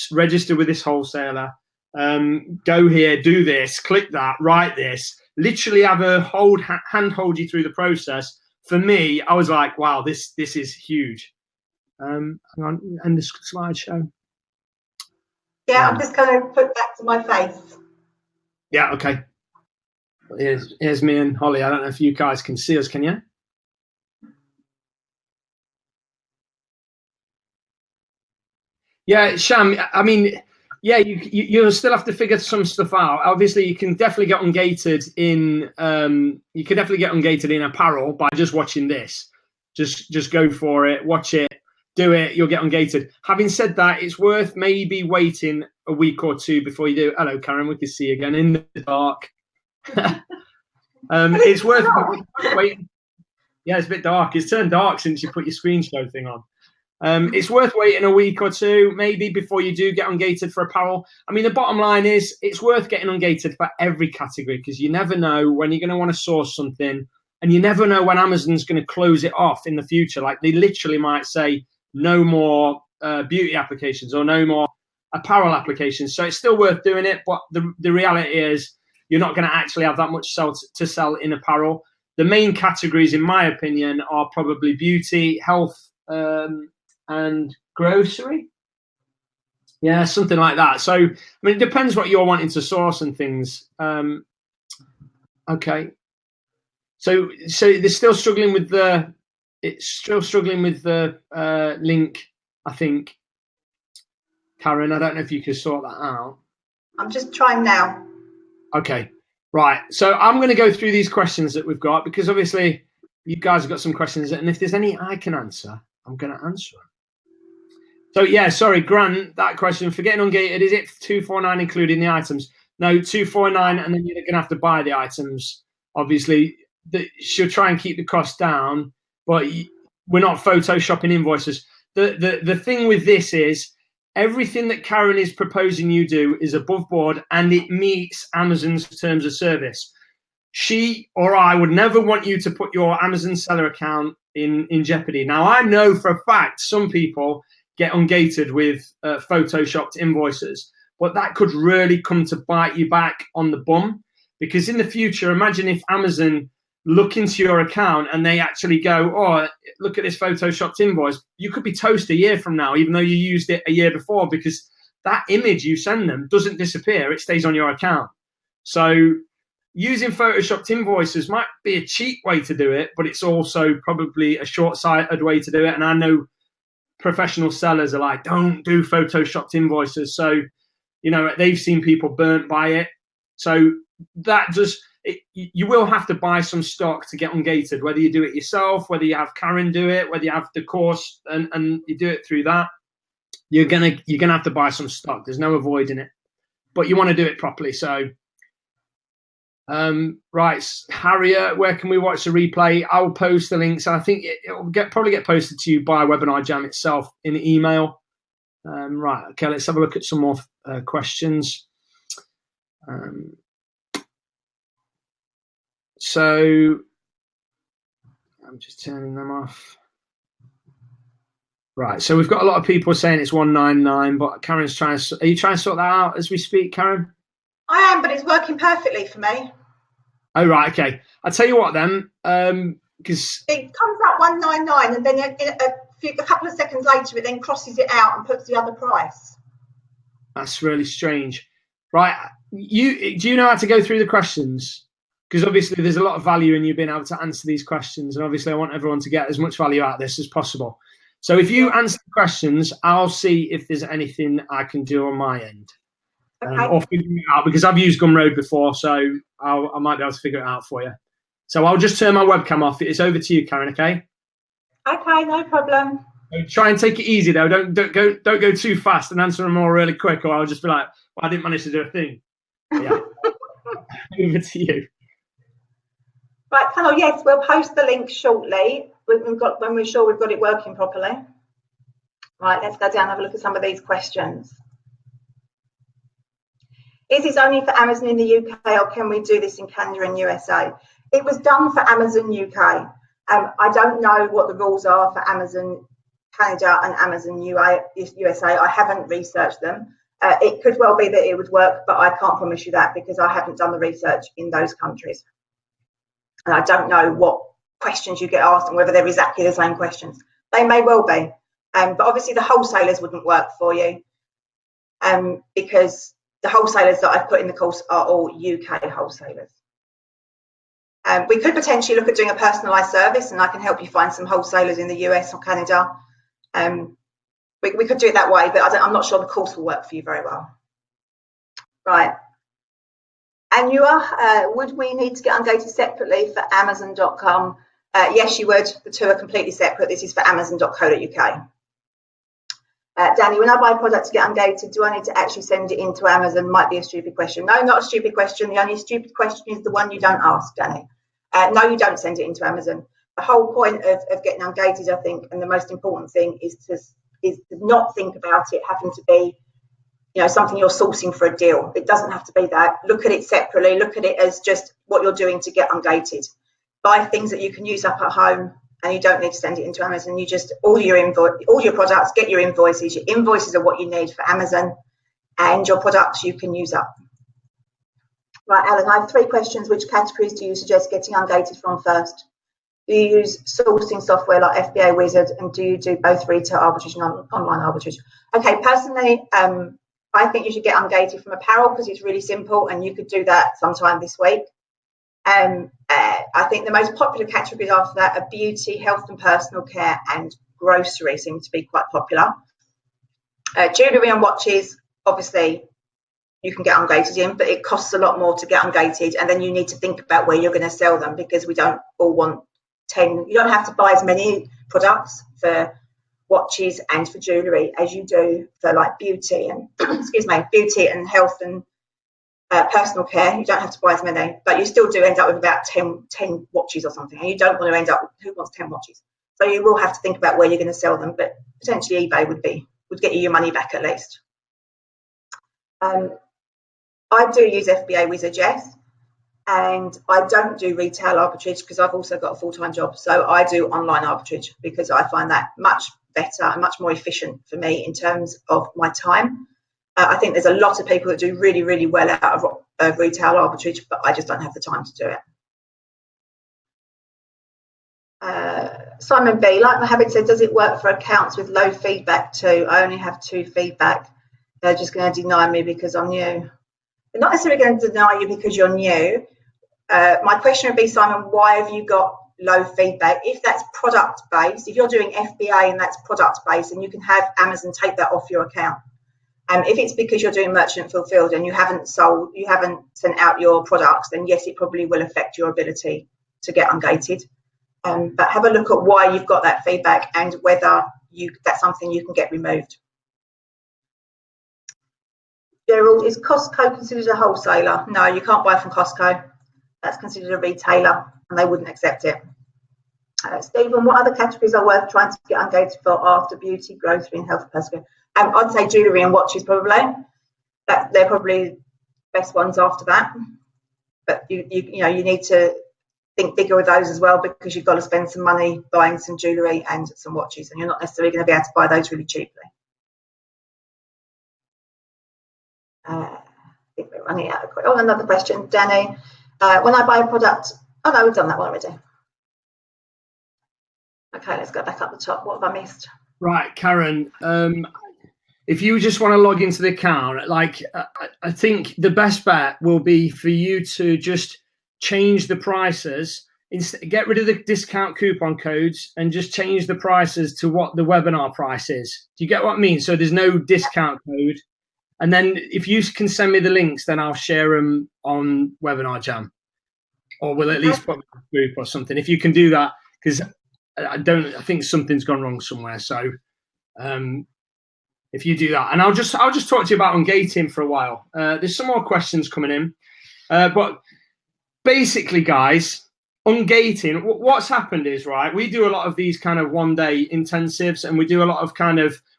Speaker 1: register with this wholesaler, go here, do this, click that, write this, literally have her hand hold you through the process. For me, I was like, wow, this is huge. Hang on, end the slideshow.
Speaker 2: Yeah, I'm just going to put that to my face.
Speaker 1: Yeah, okay. Here's me and Holly. I don't know if you guys can see us, can you? Yeah, Sham, I mean, yeah, you'll still have to figure some stuff out. Obviously, you can definitely get ungated in apparel by just watching this. Just go for it, watch it, do it, you'll get ungated. Having said that, it's worth maybe waiting a week or 2 before you do. Hello, Karen, we can see you again in the dark. It's worth waiting. Yeah, it's a bit dark. It's turned dark since you put your screen show thing on. It's worth waiting a week or 2, maybe, before you do get ungated for apparel. I mean, the bottom line is it's worth getting ungated for every category, because you never know when you're going to want to source something, and you never know when Amazon's going to close it off in the future. Like, they literally might say no more beauty applications or no more apparel applications. So it's still worth doing it, but the reality is you're not going to actually have that much to sell in apparel. The main categories, in my opinion, are probably beauty, health, and grocery. Yeah, something like that. So, I mean, it depends what you're wanting to source and things. Okay. So they're still struggling with the link, I think. Karen, I don't know if you can sort that out.
Speaker 2: I'm just trying now. Okay.
Speaker 1: Right. So I'm going to go through these questions that we've got, because obviously you guys have got some questions, and if there's any I can answer, I'm going to answer them. So yeah, sorry, Grant, that question, for getting ungated, is it $249 including the items? No, $249, and then you're going to have to buy the items. Obviously, she'll try and keep the cost down, but we're not photoshopping invoices. The thing with this is everything that Karen is proposing you do is above board and it meets Amazon's terms of service. She or I would never want you to put your Amazon seller account in jeopardy. Now, I know for a fact some people get ungated with photoshopped invoices, but that could really come to bite you back on the bum, because in the future, imagine if Amazon look into your account and they actually go, oh, look at this photoshopped invoice. You could be toast a year from now, even though you used it a year before, because that image you send them doesn't disappear. It stays on your account. So using photoshopped invoices might be a cheap way to do it, but it's also probably a short-sighted way to do it. And I know professional sellers are like, don't do photoshopped invoices. So, you know, they've seen people burnt by it. So that just, you will have to buy some stock to get ungated, whether you do it yourself, whether you have Karen do it, whether you have the course and you do it through that. You're gonna have to buy some stock. There's no avoiding it, but you want to do it properly. So, right, Harriet, where can we watch the replay? I will post the links. I think it'll probably get posted to you by Webinar Jam itself in the email. Right, okay, let's have a look at some more questions. So I'm just turning them off. Right, so we've got a lot of people saying it's 199, but Karen's trying to. Are you trying to sort that out as we speak, Karen?
Speaker 2: I am, but it's working perfectly for me.
Speaker 1: Oh, right, okay. I'll tell you what then, because
Speaker 2: it comes up 199, and then a couple of seconds later, it then crosses it out and puts the other price.
Speaker 1: That's really strange. Right, do you know how to go through the questions? Because obviously there's a lot of value in you being able to answer these questions, and obviously I want everyone to get as much value out of this as possible. So if you answer the questions, I'll see if there's anything I can do on my end.
Speaker 2: Okay.
Speaker 1: Or figure it out, because I've used Gumroad before, so I might be able to figure it out for you. So I'll just turn my webcam off. It's over to you, Karen, okay?
Speaker 2: Okay, no problem.
Speaker 1: So try and take it easy, though. Don't go too fast and answer them all really quick, or I'll just be like, well, I didn't manage to do a thing. Yeah. Over to you.
Speaker 2: Right, Carol, yes, we'll post the link shortly when we're sure we've got it working properly. Right, let's go down and have a look at some of these questions. Is this only for Amazon in the UK, or can we do this in Canada and USA? It was done for Amazon UK. I don't know what the rules are for Amazon Canada and Amazon USA. I haven't researched them. It could well be that it would work, but I can't promise you that because I haven't done the research in those countries. And I don't know what questions you get asked and whether they're exactly the same questions. They may well be. But obviously the wholesalers wouldn't work for you because the wholesalers that I've put in the course are all UK wholesalers. We could potentially look at doing a personalised service, and I can help you find some wholesalers in the US or Canada. We could do it that way, but I'm not sure the course will work for you very well. Right. And you are, would we need to get ungated separately for Amazon.com? Yes, you would. The two are completely separate. This is for Amazon.co.uk. Danny, when I buy products to get ungated, do I need to actually send it into Amazon? Might be a stupid question. No, not a stupid question. The only stupid question is the one you don't ask, Danny. No, you don't send it into Amazon. The whole point of getting ungated, I think, and the most important thing is to not think about it having to be, you know, something you're sourcing for a deal. It doesn't have to be that. Look at it separately. Look at it as just what you're doing to get ungated. Buy things that you can use up at home, and you don't need to send it into Amazon. You just all your products, get your invoices. Your invoices are what you need for Amazon, and your products you can use up. Right, Alan, I have 3 questions. Which categories do you suggest getting ungated from first? Do you use sourcing software like FBA Wizard, and do you do both retail arbitrage and online arbitrage? Okay, personally, I think you should get ungated from apparel because it's really simple, and you could do that sometime this week. I think the most popular categories after that are beauty, health and personal care, and grocery seem to be quite popular. Jewellery and watches, obviously, you can get ungated in, but it costs a lot more to get ungated, and then you need to think about where you're going to sell them because we don't all want 10. You don't have to buy as many products for watches and for jewellery as you do for like beauty and beauty and health and personal care. You don't have to buy as many, but you still do end up with about 10 watches or something, and you don't want to end up with who wants 10 watches. So you will have to think about where you're going to sell them, but potentially eBay would be would get you your money back at least. I do use FBA Wizard, yes, and I don't do retail arbitrage because I've also got a full-time job. So I do online arbitrage because I find that much better and much more efficient for me in terms of my time. I think there's a lot of people that do really, really well out of retail arbitrage, but I just don't have the time to do it. Simon B, like Mohammed said, does it work for accounts with low feedback too? I only have 2 feedback. They're just going to deny me because I'm new. They're not necessarily going to deny you because you're new. My question would be, Simon, why have you got low feedback? If that's product based, if you're doing FBA and that's product based, then you can have Amazon take that off your account. If it's because you're doing merchant fulfilled and you haven't sent out your products, then yes, it probably will affect your ability to get ungated. But have a look at why you've got that feedback and whether that's something you can get removed. Gerald, is Costco considered a wholesaler? No, you can't buy from Costco. That's considered a retailer and they wouldn't accept it. Stephen, what other categories are worth trying to get ungated for after beauty, grocery and health personal? I'd say jewellery and watches probably. They're probably best ones after that. But you need to think bigger with those as well because you've got to spend some money buying some jewellery and some watches, and you're not necessarily going to be able to buy those really cheaply. I think we're running out of questions. Oh, another question, Danny. When I buy a product, oh no, we've done that one already. Okay, let's go back up the top. What have I missed?
Speaker 1: Right, Karen. If you just want to log into the account, I think the best bet will be for you to just change the prices, get rid of the discount coupon codes and just change the prices to what the webinar price is. Do you get what I mean? So there's no discount code. And then if you can send me the links, then I'll share them on Webinar Jam, or we'll at least put them in a group or something. If you can do that, because I think something's gone wrong somewhere. So if you do that, and I'll just talk to you about ungating for a while. There's some more questions coming in, but basically, guys, ungating. What's happened is, right, we do a lot of these kind of one-day intensives, and we do a lot of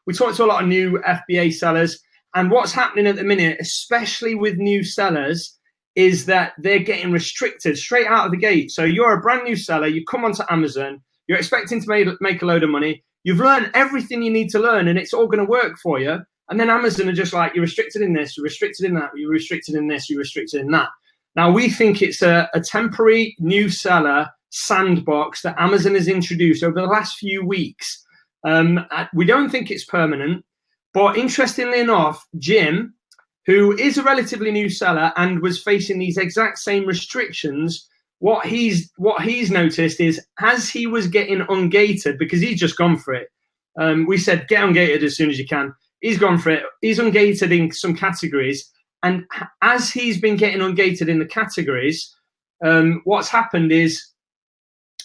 Speaker 1: we talk to a lot of new FBA sellers. And what's happening at the minute, especially with new sellers, is that they're getting restricted straight out of the gate. So you're a brand new seller, you come onto Amazon, you're expecting to make a load of money, you've learned everything you need to learn, and it's all going to work for you. And then Amazon are just like, you're restricted in this, you're restricted in that, you're restricted in this, you're restricted in that. Now, we think it's a temporary new seller sandbox that Amazon has introduced over the last few weeks. We don't think it's permanent. But interestingly enough, Jim, who is a relatively new seller and was facing these exact same restrictions, what he's noticed is as he was getting ungated, because he's just gone for it. We said, get ungated as soon as you can. He's gone for it. He's ungated in some categories. And as he's been getting ungated in the categories, what's happened is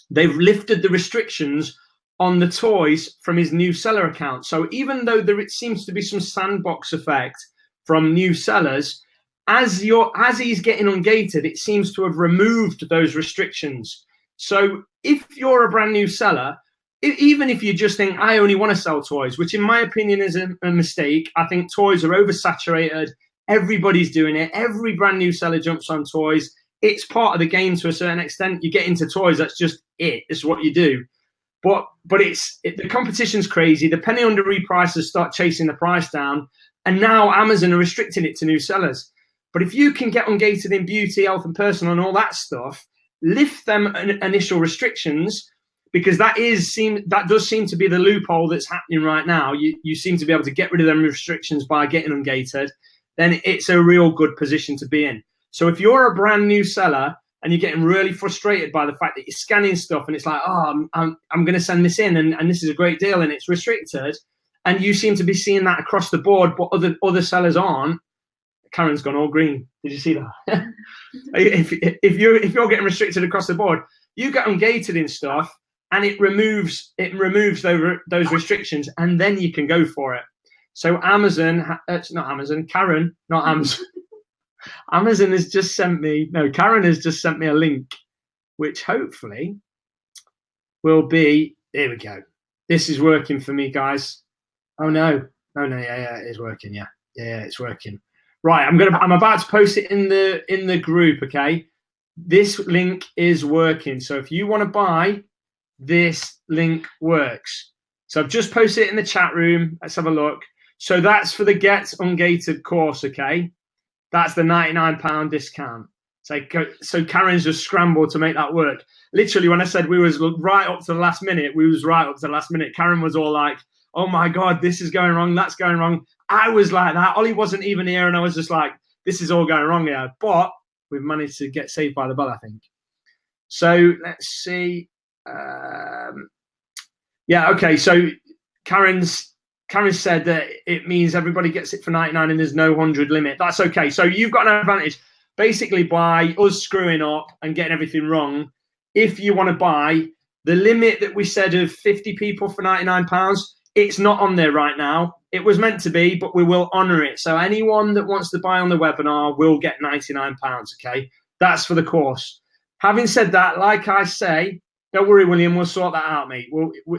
Speaker 1: they've lifted the restrictions on the toys from his new seller account. So even though there seems to be some sandbox effect from new sellers, as he's getting ungated, it seems to have removed those restrictions. So if you're a brand new seller, even if you just think, I only want to sell toys, which in my opinion is a mistake. I think toys are oversaturated. Everybody's doing it. Every brand new seller jumps on toys. It's part of the game to a certain extent. You get into toys, that's just it. It's what you do. But the competition's crazy. The penny under repricers start chasing the price down, and now Amazon are restricting it to new sellers. But if you can get ungated in beauty, health and personal and all that stuff, lift them initial restrictions, because that does seem to be the loophole that's happening right now. You seem to be able to get rid of them restrictions by getting ungated, then it's a real good position to be in. So if you're a brand new seller and you're getting really frustrated by the fact that you're scanning stuff and it's like, oh, I'm going to send this in and this is a great deal and it's restricted, and you seem to be seeing that across the board, but other sellers aren't. Karen's gone all green. Did you see that? if you're getting restricted across the board, you get ungated in stuff and it removes those restrictions, and then you can go for it. So Amazon, it's not Amazon, Karen, not Amazon. Amazon has just sent me, no, Karen has just sent me a link, which hopefully will be, there we go. This is working for me, guys. Oh no, No, yeah, it is working. Yeah, it's working. Right, I'm about to post it in the group. Okay, this link is working. So if you want to buy, this link works. So I've just posted it in the chat room. Let's have a look. So that's for the Get Ungated course. Okay, that's the £99 discount. So Karen's just scrambled to make that work. Literally, when I said we was right up to the last minute, Karen was all like, oh my God, this is going wrong, that's going wrong. I was like that. Ollie wasn't even here, and I was just like, this is all going wrong here. But we've managed to get saved by the bell, I think. So let's see. Yeah, okay. So Karen said that it means everybody gets it for 99 and there's no 100 limit. That's okay. So you've got an advantage. Basically, by us screwing up and getting everything wrong, if you want to buy, the limit that we said of 50 people for £99, it's not on there right now. It was meant to be, but we will honour it. So anyone that wants to buy on the webinar will get £99, okay? That's for the course. Having said that, like I say, don't worry, William, we'll sort that out, mate.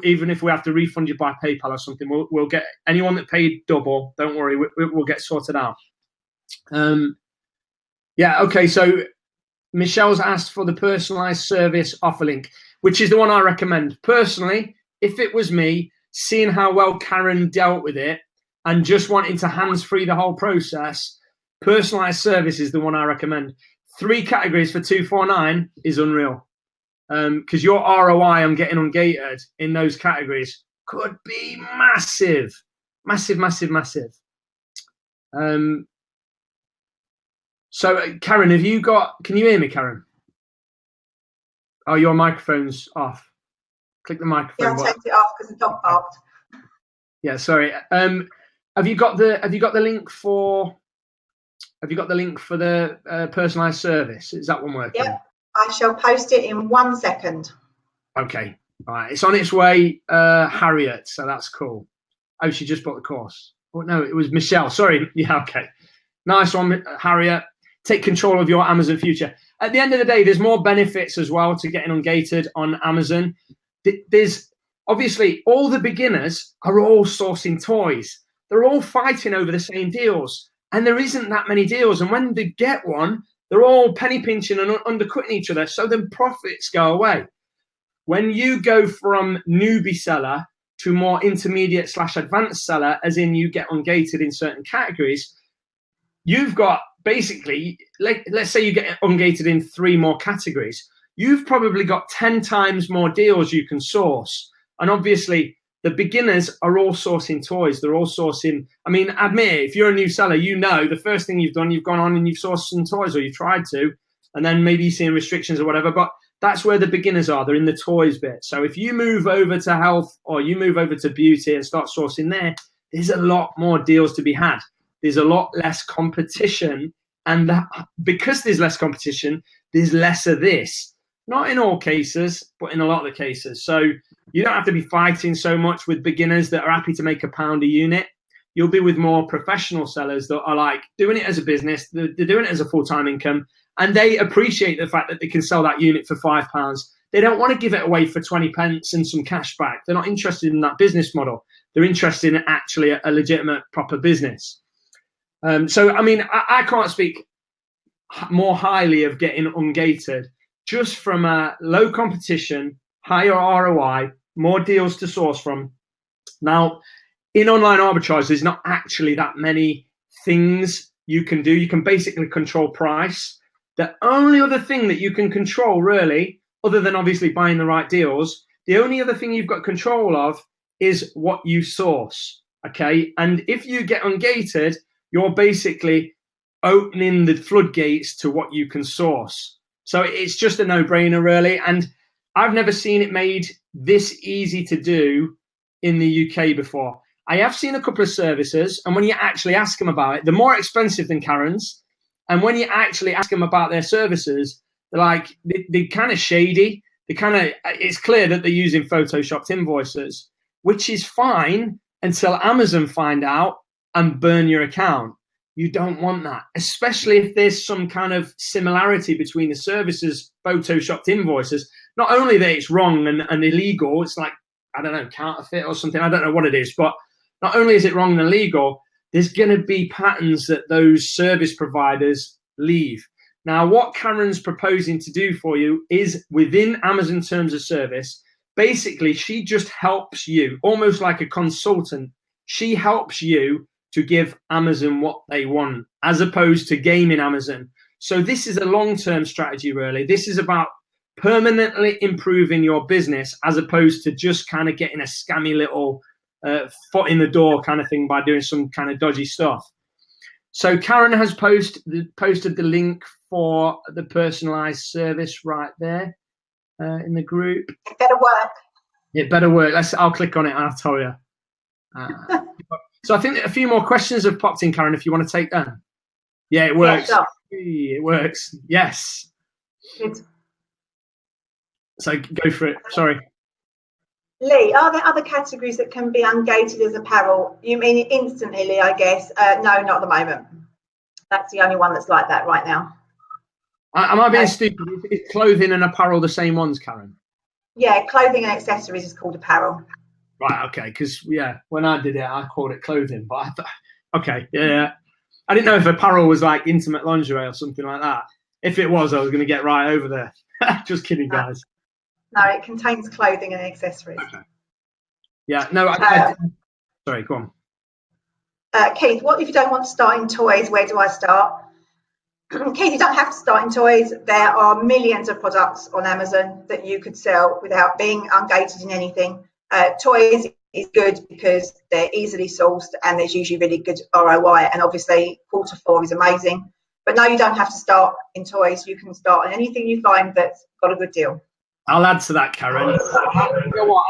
Speaker 1: Even if we have to refund you by PayPal or something, we'll get anyone that paid double, don't worry, we'll get sorted out. Yeah, okay, so Michelle's asked for the personalised service offer link, which is the one I recommend. Personally, if it was me, seeing how well Karen dealt with it and just wanting to hands-free the whole process, personalised service is the one I recommend. 3 categories for $249 is unreal. Because your ROI on getting ungated in those categories could be massive. Massive, massive, massive. So, Karen, have you got... Can you hear me, Karen? Oh, your microphone's off. Click the microphone.
Speaker 2: Yeah, I take it off because the dog barked.
Speaker 1: Yeah, sorry. Have you got the link for... Have you got the link for the personalised service? Is that one working?
Speaker 2: Yep, I shall post it in 1 second.
Speaker 1: Okay, all right. It's on its way, Harriet, so that's cool. Oh, she just bought the course. Oh, no, it was Michelle. Sorry. Yeah, okay. Nice one, Harriet. Take control of your Amazon future. At the end of the day, there's more benefits as well to getting ungated on Amazon. There's obviously all the beginners are all sourcing toys. They're all fighting over the same deals. And there isn't that many deals. And when they get one, they're all penny pinching and undercutting each other. So then profits go away. When you go from newbie seller to more intermediate / advanced seller, as in you get ungated in certain categories, you've got basically, let's say you get ungated in 3 more categories. You've probably got 10 times more deals you can source. And obviously, the beginners are all sourcing toys. They're all sourcing. I mean, admit it, if you're a new seller, you know the first thing you've done, you've gone on and you've sourced some toys, or you've tried to, and then maybe you're seeing restrictions or whatever. But that's where the beginners are. They're in the toys bit. So if you move over to health or you move over to beauty and start sourcing there, there's a lot more deals to be had. There's a lot less competition. And because there's less competition, there's less of this. Not in all cases, but in a lot of the cases. So you don't have to be fighting so much with beginners that are happy to make £1 a unit. You'll be with more professional sellers that are like doing it as a business. They're doing it as a full-time income. And they appreciate the fact that they can sell that unit for £5. They don't want to give it away for 20 pence and some cash back. They're not interested in that business model. They're interested in actually a legitimate, proper business. So, I mean, I can't speak more highly of getting ungated just from a low competition, higher ROI, more deals to source from. Now, in online arbitrage, there's not actually that many things you can do. You can basically control price. The only other thing that you can control, really, other than obviously buying the right deals, the only other thing you've got control of is what you source, okay? And if you get ungated, you're basically opening the floodgates to what you can source. So it's just a no-brainer, really. And I've never seen it made this easy to do in the UK before. I have seen a couple of services, and when you actually ask them about it, they're more expensive than Karen's. And when you actually ask them about their services, they're like, they're kind of shady. It's clear that they're using photoshopped invoices, which is fine until Amazon find out and burn your account. You don't want that, especially if there's some kind of similarity between the services, photoshopped invoices. Not only that it's wrong and illegal, it's like, I don't know, counterfeit or something. I don't know what it is, but not only is it wrong and illegal, there's going to be patterns that those service providers leave. Now, what Karen's proposing to do for you is within Amazon Terms of Service, basically, she just helps you, almost like a consultant. She helps you to give Amazon what they want, as opposed to gaming Amazon. So this is a long-term strategy, really. This is about permanently improving your business, as opposed to just kind of getting a scammy little foot in the door kind of thing by doing some kind of dodgy stuff. So Karen has posted the link for the personalized service right there in the group.
Speaker 2: It better work.
Speaker 1: It better work. I'll click on it and I'll tell you. So I think a few more questions have popped in, Karen, if you want to take them. Yeah, it works.
Speaker 2: Yeah, sure.
Speaker 1: It works. Yes.
Speaker 2: Good.
Speaker 1: So go for it. Sorry.
Speaker 2: Lee, are there other categories that can be ungated as apparel? You mean instantly, Lee, I guess? No, not at the moment. That's the only one that's like that right now.
Speaker 1: Am I being stupid? Is clothing and apparel the same ones, Karen?
Speaker 2: Yeah, clothing and accessories is called apparel.
Speaker 1: Right, okay, because, yeah, when I did it, I called it clothing. But I thought, okay, yeah. I didn't know if apparel was like intimate lingerie or something like that. If it was, I was going to get right over there. Just kidding, guys.
Speaker 2: No, it contains clothing and accessories.
Speaker 1: Okay. Yeah, no, sorry, go on.
Speaker 2: Keith, what if you don't want to start in toys? Where do I start? Keith, you don't have to start in toys. There are millions of products on Amazon that you could sell without being ungated in anything. Toys is good because they're easily sourced and there's usually really good ROI. And obviously, Q4 is amazing. But no, you don't have to start in toys. You can start in anything you find that's got a good deal.
Speaker 1: I'll add to that, Karen. You know what?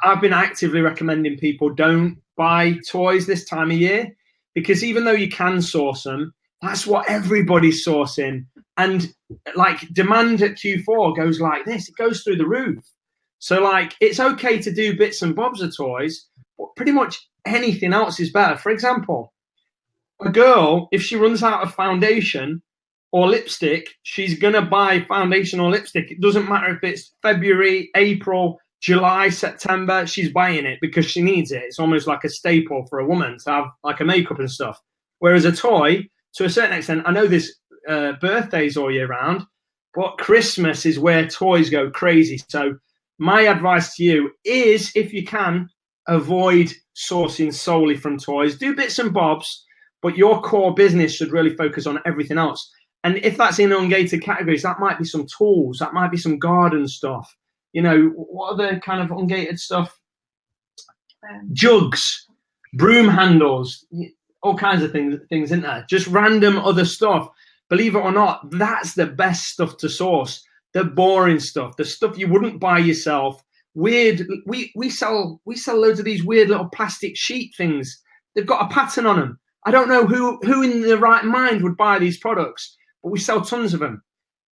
Speaker 1: I've been actively recommending people don't buy toys this time of year, because even though you can source them, that's what everybody's sourcing. And like demand at Q4 goes like this, it goes through the roof. So like it's okay to do bits and bobs of toys, but pretty much anything else is better. For example, a girl, if she runs out of foundation or lipstick, she's going to buy foundation or lipstick. It doesn't matter if it's February, April, July, September, she's buying it because she needs it. It's almost like a staple for a woman to have like a makeup and stuff. Whereas a toy, to a certain extent, I know there's birthdays all year round, but Christmas is where toys go crazy. So my advice to you is, if you can, avoid sourcing solely from toys. Do bits and bobs, but your core business should really focus on everything else. And if that's in ungated categories, that might be some tools, that might be some garden stuff. You know, what other kind of ungated stuff? Jugs, broom handles, all kinds of things, isn't there? Just random other stuff. Believe it or not, that's the best stuff to source. The boring stuff, the stuff you wouldn't buy yourself. Weird. We sell loads of these weird little plastic sheet things. They've got a pattern on them. I don't know who in their right mind would buy these products, but we sell tons of them.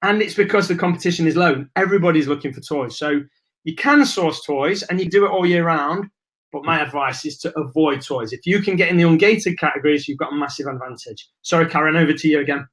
Speaker 1: And it's because the competition is low. Everybody's looking for toys. So you can source toys and you do it all year round. But my advice is to avoid toys. If you can get in the ungated categories, you've got a massive advantage. Sorry, Karen, over to you again.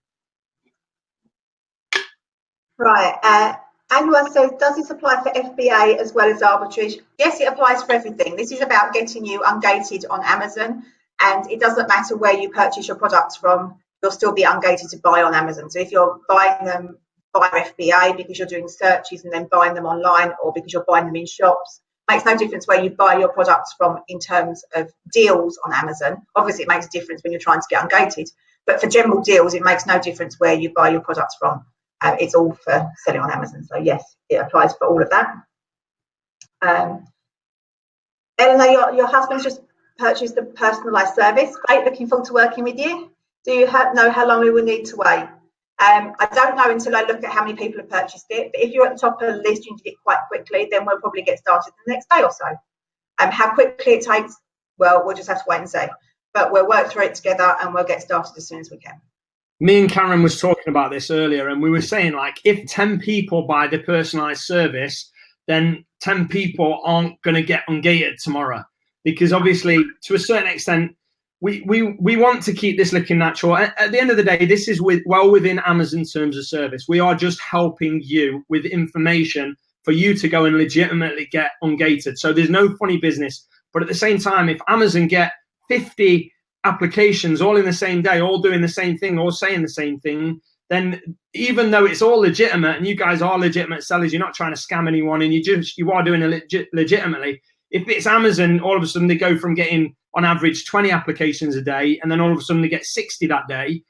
Speaker 2: Right. Angela says, does this apply for FBA as well as arbitrage? Yes, it applies for everything. This is about getting you ungated on Amazon. And it doesn't matter where you purchase your products from. You'll still be ungated to buy on Amazon. So if you're buying them via FBA because you're doing searches and then buying them online, or because you're buying them in shops, makes no difference where you buy your products from in terms of deals on Amazon. Obviously, it makes a difference when you're trying to get ungated. But for general deals, it makes no difference where you buy your products from. It's all for selling on Amazon. So yes, it applies for all of that. Eleanor, your husband's just purchased the personalised service. Great, looking forward to working with you. Do you know how long we will need to wait? I don't know until I look at how many people have purchased it. But if you're at the top of the list, you need to get quite quickly, then we'll probably get started the next day or so. How quickly it takes, well, we'll just have to wait and see. But we'll work through it together and we'll get started as soon as we can.
Speaker 1: Me and Karen was talking about this earlier, and we were saying, like, if 10 people buy the personalised service, then 10 people aren't going to get ungated tomorrow. Because obviously, to a certain extent, we want to keep this looking natural. At the end of the day, this is well within Amazon Terms of Service. We are just helping you with information for you to go and legitimately get ungated. So there's no funny business. But at the same time, if Amazon get 50 applications all in the same day, all doing the same thing, all saying the same thing, then even though it's all legitimate and you guys are legitimate sellers, you're not trying to scam anyone, and you are doing it legitimately. If it's Amazon, all of a sudden they go from getting on average 20 applications a day, and then all of a sudden they get 60 that day.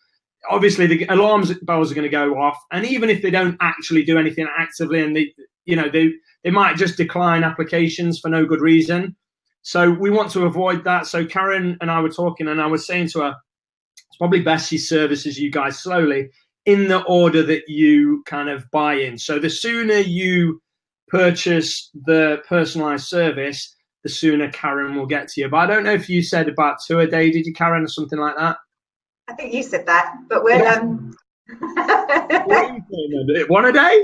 Speaker 1: Obviously the alarm bells are going to go off, and even if they don't actually do anything actively, and they might just decline applications for no good reason. So we want to avoid that. So Karen and I were talking, and I was saying to her, it's probably best she services you guys slowly in the order that you kind of buy in. So the sooner you purchase the personalized service, the sooner Karen will get to you. But I don't know if you said about 2 a day, did you, Karen, or something like that?
Speaker 2: I think you said that, but we'll
Speaker 1: What are you saying, 1 a day?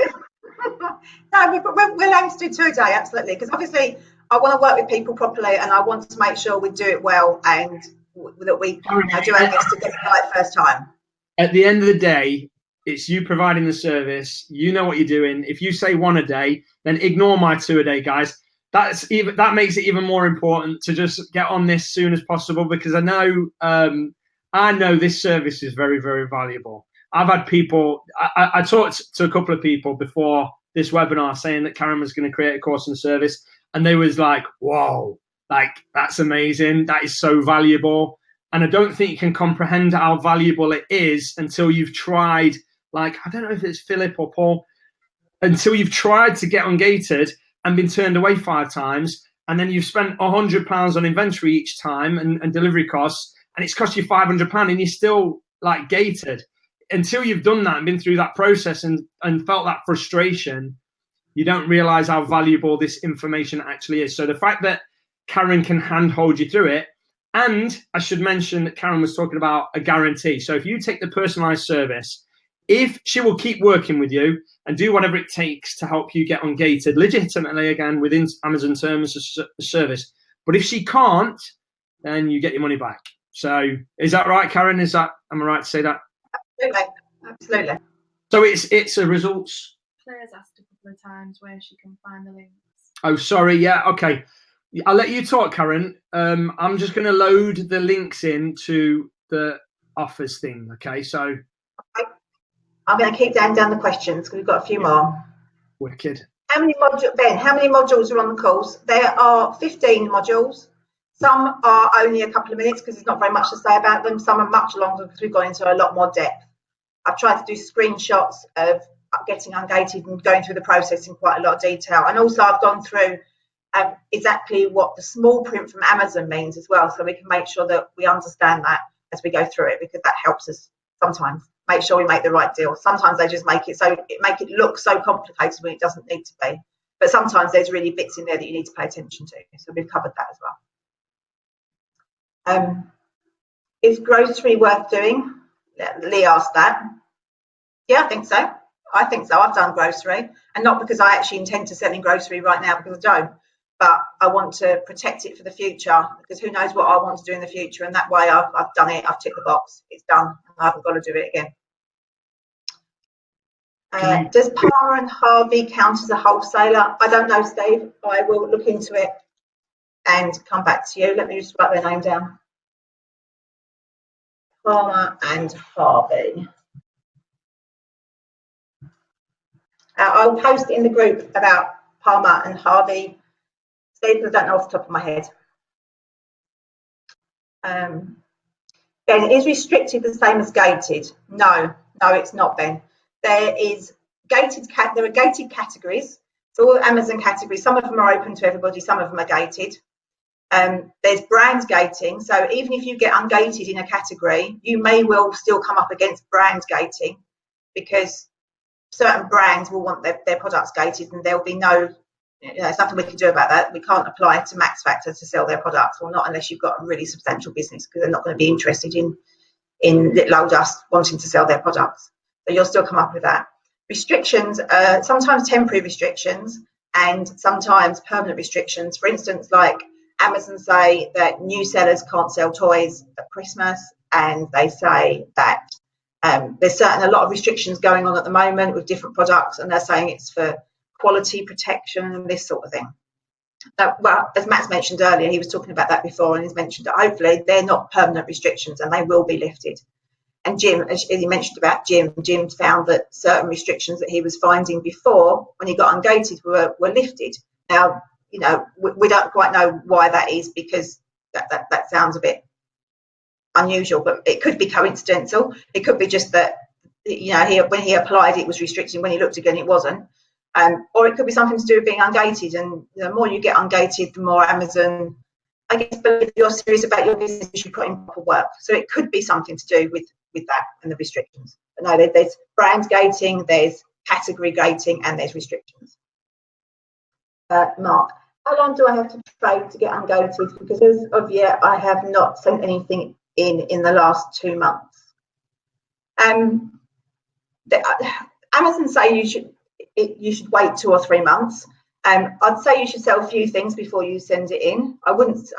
Speaker 2: No, we'll aim to do 2 a day, absolutely, because obviously I want to work with people properly, and I want to make sure we do it well, and that we do our best to get it right first time. At
Speaker 1: the end of the day, it's you providing the service. You know what you're doing. If you say 1 a day, then ignore my 2 a day, guys. That makes it even more important to just get on this as soon as possible, because I know this service is very, very valuable. I've had people, I talked to a couple of people before this webinar saying that Karen was going to create a course and service, and they was like, whoa, like that's amazing. That is so valuable. And I don't think you can comprehend how valuable it is until you've tried, like, I don't know if it's Philip or Paul, until you've tried to get ungated and been turned away 5 times, and then you've spent £100 on inventory each time and delivery costs, and it's cost you £500, and you're still like gated. Until you've done that and been through that process and felt that frustration, you don't realize how valuable this information actually is. So the fact that Karen can handhold you through it, and I should mention that Karen was talking about a guarantee. So if you take the personalized service, if she will keep working with you and do whatever it takes to help you get ungated legitimately, again, within Amazon terms of service. But if she can't, then you get your money back. So is that right, Karen? Am I right to say that?
Speaker 2: Absolutely.
Speaker 1: So it's a results.
Speaker 3: Claire's asked a couple of times where she can find the links.
Speaker 1: Oh, sorry. Yeah. Okay. I'll let you talk, Karen. I'm just going to load the links into the offers thing. Okay. So
Speaker 2: I'm going to keep down the questions because we've got a few more.
Speaker 1: Wicked.
Speaker 2: Ben, how many modules are on the course? There are 15 modules. Some are only a couple of minutes because there's not very much to say about them. Some are much longer because we've gone into a lot more depth. I've tried to do screenshots of getting ungated and going through the process in quite a lot of detail. And also I've gone through exactly what the small print from Amazon means as well, so we can make sure that we understand that as we go through it, because that helps us sometimes make sure we make the right deal. Sometimes they just make it look so complicated when it doesn't need to be. But sometimes there's really bits in there that you need to pay attention to. So we've covered that as well. Is grocery worth doing? Lee asked that. Yeah, I think so. I've done grocery, and not because I actually intend to sell in grocery right now, because I don't, but I want to protect it for the future, because who knows what I want to do in the future, and that way I've done it, I've ticked the box, it's done, and I haven't got to do it again. Does Palmer and Harvey count as a wholesaler? I don't know, Steve. I will look into it and come back to you. Let me just write their name down. Palmer and Harvey. I'll post in the group about Palmer and Harvey. Steve, I don't know off the top of my head. Ben, is restricted the same as gated? No, it's not, Ben. There are gated categories. So all Amazon categories, some of them are open to everybody, some of them are gated. There's brand gating. So even if you get ungated in a category, you may well still come up against brand gating, because certain brands will want their products gated, and there'll be no, there's nothing we can do about that. We can't apply to Max Factor to sell their products, or not unless you've got a really substantial business, because they're not going to be interested in little old us wanting to sell their products. So you'll still come up with that. Restrictions, sometimes temporary restrictions and sometimes permanent restrictions. For instance, like Amazon say that new sellers can't sell toys at Christmas, and they say that there's a lot of restrictions going on at the moment with different products, and they're saying it's for quality protection and this sort of thing. Well, as Matt's mentioned earlier, he was talking about that before, and he's mentioned that hopefully they're not permanent restrictions and they will be lifted. And Jim, as he mentioned about Jim found that certain restrictions that he was finding before when he got ungated were lifted. Now, you know, we don't quite know why that is, because that sounds a bit unusual, but it could be coincidental. It could be just that, you know, when he applied it was restricted, when he looked again it wasn't. Or it could be something to do with being ungated, and the more you get ungated, the more Amazon, I guess, if you're serious about your business, you should put in proper work. So it could be something to do with that and the restrictions. But no, there's brand gating, there's category gating, and there's restrictions. Mark, how long do I have to trade to get ungated? Because as of yet, I have not sent anything in the last 2 months. Amazon say you should wait 2 or 3 months. I'd say you should sell a few things before you send it in. I wouldn't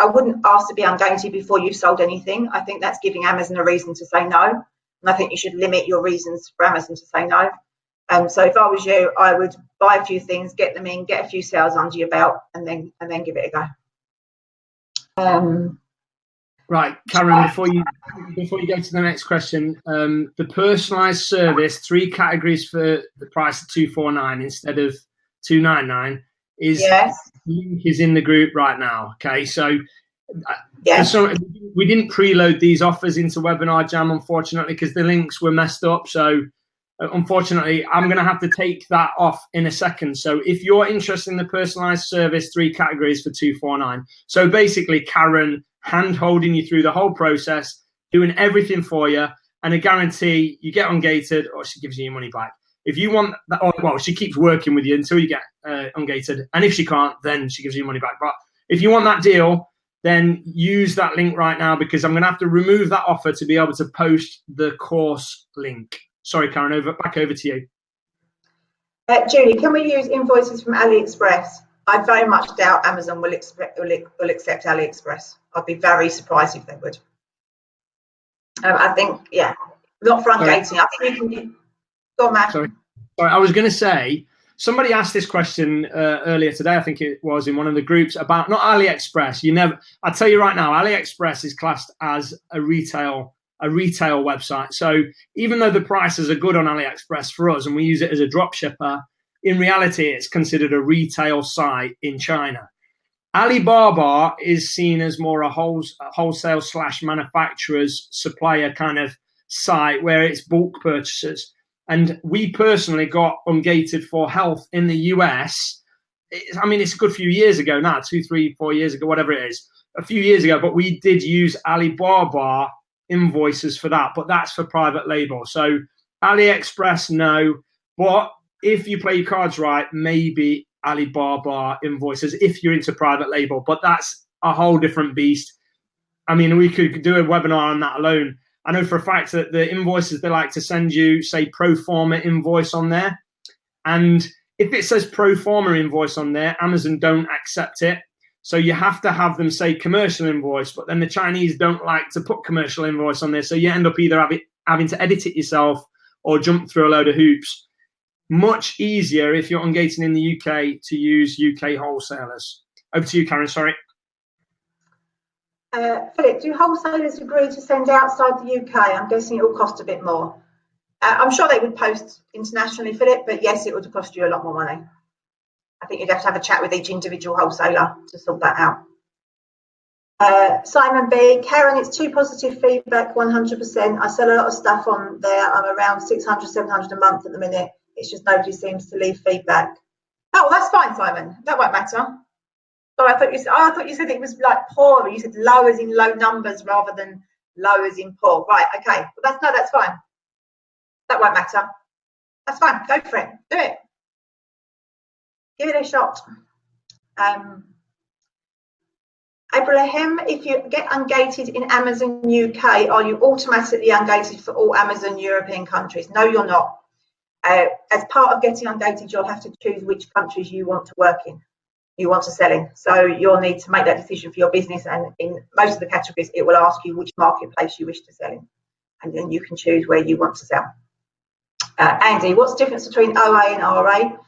Speaker 2: ask to be ungated before you've sold anything. I think that's giving Amazon a reason to say no, and I think you should limit your reasons for Amazon to say no. So if I was you, I would buy a few things, get them in, get a few sales under your belt, and then give it a go.
Speaker 1: Right, Karen, before you go to the next question, the personalised service, 3 categories for the price of $249 instead of $299 is,
Speaker 2: yes,
Speaker 1: link is in the group right now. Okay, so
Speaker 2: yes.
Speaker 1: We didn't preload these offers into Webinar Jam, unfortunately, because the links were messed up. So unfortunately, I'm going to have to take that off in a second. So if you're interested in the personalised service, 3 categories for $249. So basically, Karen hand-holding you through the whole process, doing everything for you, and a guarantee you get ungated or she gives you your money back. If you want that, or, well, she keeps working with you until you get ungated, and if she can't, then she gives you your money back. But if you want that deal, then use that link right now, because I'm going to have to remove that offer to be able to post the course link. Sorry, Karen, back over to you.
Speaker 2: Julie, can we use invoices from AliExpress? I very much doubt Amazon will accept AliExpress. I'd be very surprised if they would. I think, yeah, not for ungating. I think you can. Go on, Matt.
Speaker 1: Sorry, I was going to say, somebody asked this question earlier today, I think it was in one of the groups, about not AliExpress. I tell you right now, AliExpress is classed as a retail website. So even though the prices are good on AliExpress for us and we use it as a drop shipper, in reality, it's considered a retail site in China. Alibaba is seen as more a wholesale / manufacturer's supplier kind of site where it's bulk purchases. And we personally got ungated for health in the US. I mean, it's a good few years ago now, 2, 3, 4 years ago, whatever it is, a few years ago. But we did use Alibaba invoices for that, but that's for private label. So AliExpress, no. But if you play your cards right, maybe Alibaba invoices if you're into private label, but that's a whole different beast. I mean, we could do a webinar on that alone. I know for a fact that the invoices, they like to send you, say, pro forma invoice on there. And if it says pro forma invoice on there, Amazon don't accept it. So you have to have them say commercial invoice, but then the Chinese don't like to put commercial invoice on there. So you end up either having to edit it yourself or jump through a load of hoops. Much easier if you're ungating in the UK to use UK wholesalers. Over to you, Karen, sorry.
Speaker 2: Philip, do wholesalers agree to send outside the UK? I'm guessing it will cost a bit more. I'm sure they would post internationally, Philip, but yes, it would cost you a lot more money. I think you'd have to have a chat with each individual wholesaler to sort that out. Simon B, Karen, it's too positive feedback, 100%. I sell a lot of stuff on there. I'm around 600, 700 a month at the minute. It's just nobody seems to leave feedback. Oh, well, that's fine, Simon. That won't matter. So I thought you said it was like poor. You said low as in low numbers rather than low as in poor. Right, okay. Well, that's fine. That won't matter. That's fine. Go for it. Do it. Give it a shot. Abraham, if you get ungated in Amazon UK, are you automatically ungated for all Amazon European countries? No, you're not. As part of getting ungated, you'll have to choose which countries you want to work in, you want to sell in. So you'll need to make that decision for your business, and in most of the categories, it will ask you which marketplace you wish to sell in, and then you can choose where you want to sell. Andy, what's the difference between OA and RA?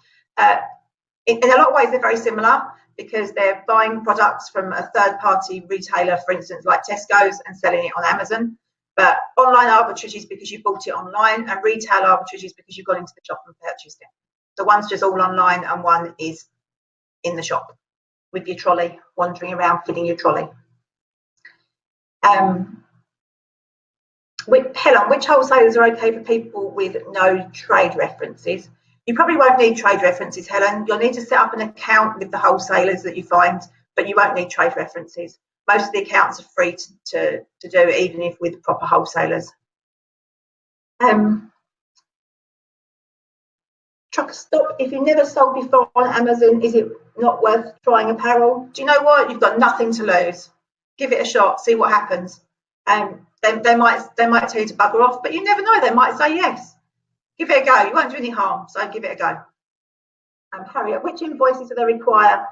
Speaker 2: In a lot of ways, they're very similar because they're buying products from a third-party retailer, for instance, like Tesco's, and selling it on Amazon. But online arbitrage is because you bought it online, and retail arbitrage is because you've gone into the shop and purchased it. So one's just all online and one is in the shop with your trolley, wandering around filling your trolley. Helen, which wholesalers are okay for people with no trade references? You probably won't need trade references, Helen. You'll need to set up an account with the wholesalers that you find, but you won't need trade references. Most of the accounts are free to do, even if with proper wholesalers. Truck stop. If you never sold before on Amazon, is it not worth trying apparel? Do you know what? You've got nothing to lose. Give it a shot. See what happens. They might tell you to bugger off, but you never know. They might say yes. Give it a go. You won't do any harm, so give it a go. Harriet, which invoices do they require?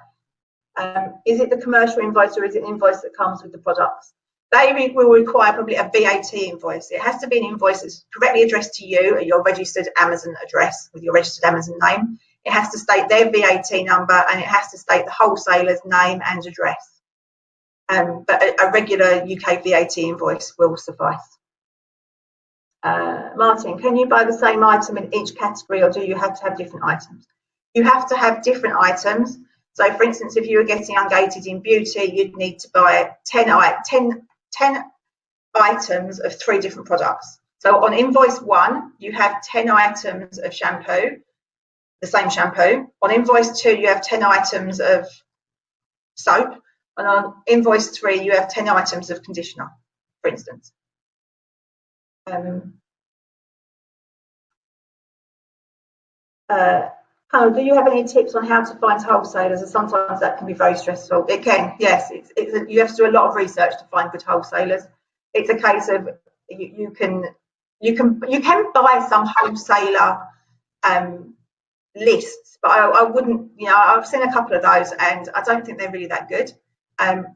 Speaker 2: Is it the commercial invoice or is it an invoice that comes with the products? They will require probably a VAT invoice. It has to be an invoice that's correctly addressed to you at your registered Amazon address with your registered Amazon name. It has to state their VAT number and it has to state the wholesaler's name and address. But a regular UK VAT invoice will suffice. Martin, can you buy the same item in each category or do you have to have different items? You have to have different items. So, for instance, if you were getting ungated in beauty, you'd need to buy 10 items of 3 different products. So on invoice 1, you have 10 items of shampoo, the same shampoo. On invoice 2, you have 10 items of soap. And on invoice 3, you have 10 items of conditioner, for instance. Do you have any tips on how to find wholesalers? And sometimes that can be very stressful. It can, yes. You have to do a lot of research to find good wholesalers. It's a case of you can buy some wholesaler lists, but I wouldn't. I've seen a couple of those, and I don't think they're really that good.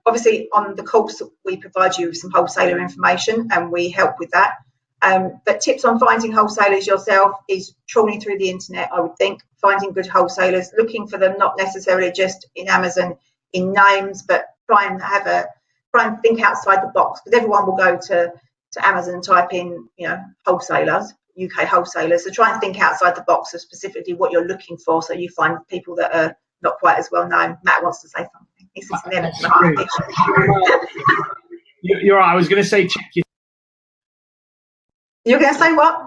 Speaker 2: Obviously, on the course we provide you with some wholesaler information, and we help with that. But tips on finding wholesalers yourself is trawling through the internet, I would think, finding good wholesalers, looking for them not necessarily just in Amazon in names, but try and think outside the box, because everyone will go to Amazon and type in, wholesalers, UK wholesalers. So try and think outside the box of specifically what you're looking for, so you find people that are not quite as well known. Matt wants to say something. This is never
Speaker 1: You're right. I was going to say check your.
Speaker 2: You're going to say what?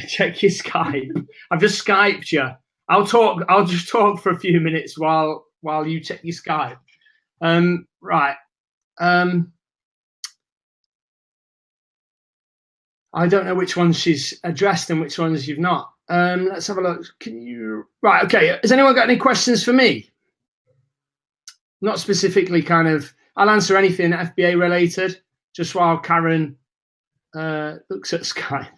Speaker 1: Check your Skype. I've just Skyped you. I'll just talk for a few minutes while you check your Skype. Right. I don't know which ones she's addressed and which ones you've not. Let's have a look. Right. Okay. Has anyone got any questions for me? Not specifically I'll answer anything FBA related, just while Karen looks at Skype.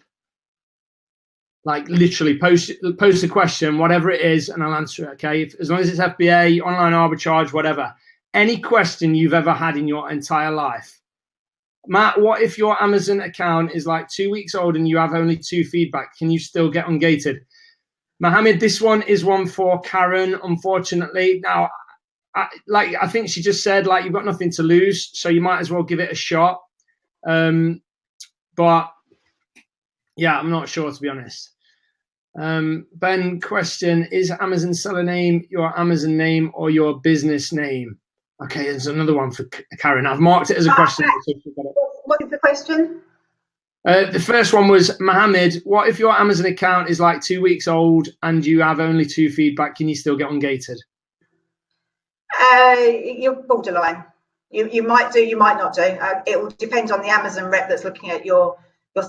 Speaker 1: Like literally post a question, whatever it is, and I'll answer it. Okay, as long as it's FBA, online arbitrage, whatever. Any question you've ever had in your entire life. Matt, what if your Amazon account is like 2 weeks old and you have only 2 feedback? Can you still get ungated? Mohammed, this one is one for Karen, unfortunately. Now, I think she just said, you've got nothing to lose, so you might as well give it a shot. But yeah, I'm not sure, to be honest. Ben, question, is Amazon seller name your Amazon name or your business name? Okay, there's another one for Karen. I've marked it as a question.
Speaker 2: What is the question?
Speaker 1: The first one was, Mohammed, what if your Amazon account is like 2 weeks old and you have only 2 feedback? Can you still get ungated?
Speaker 2: You're borderline. You might do, you might not do. It will depend on the Amazon rep that's looking at your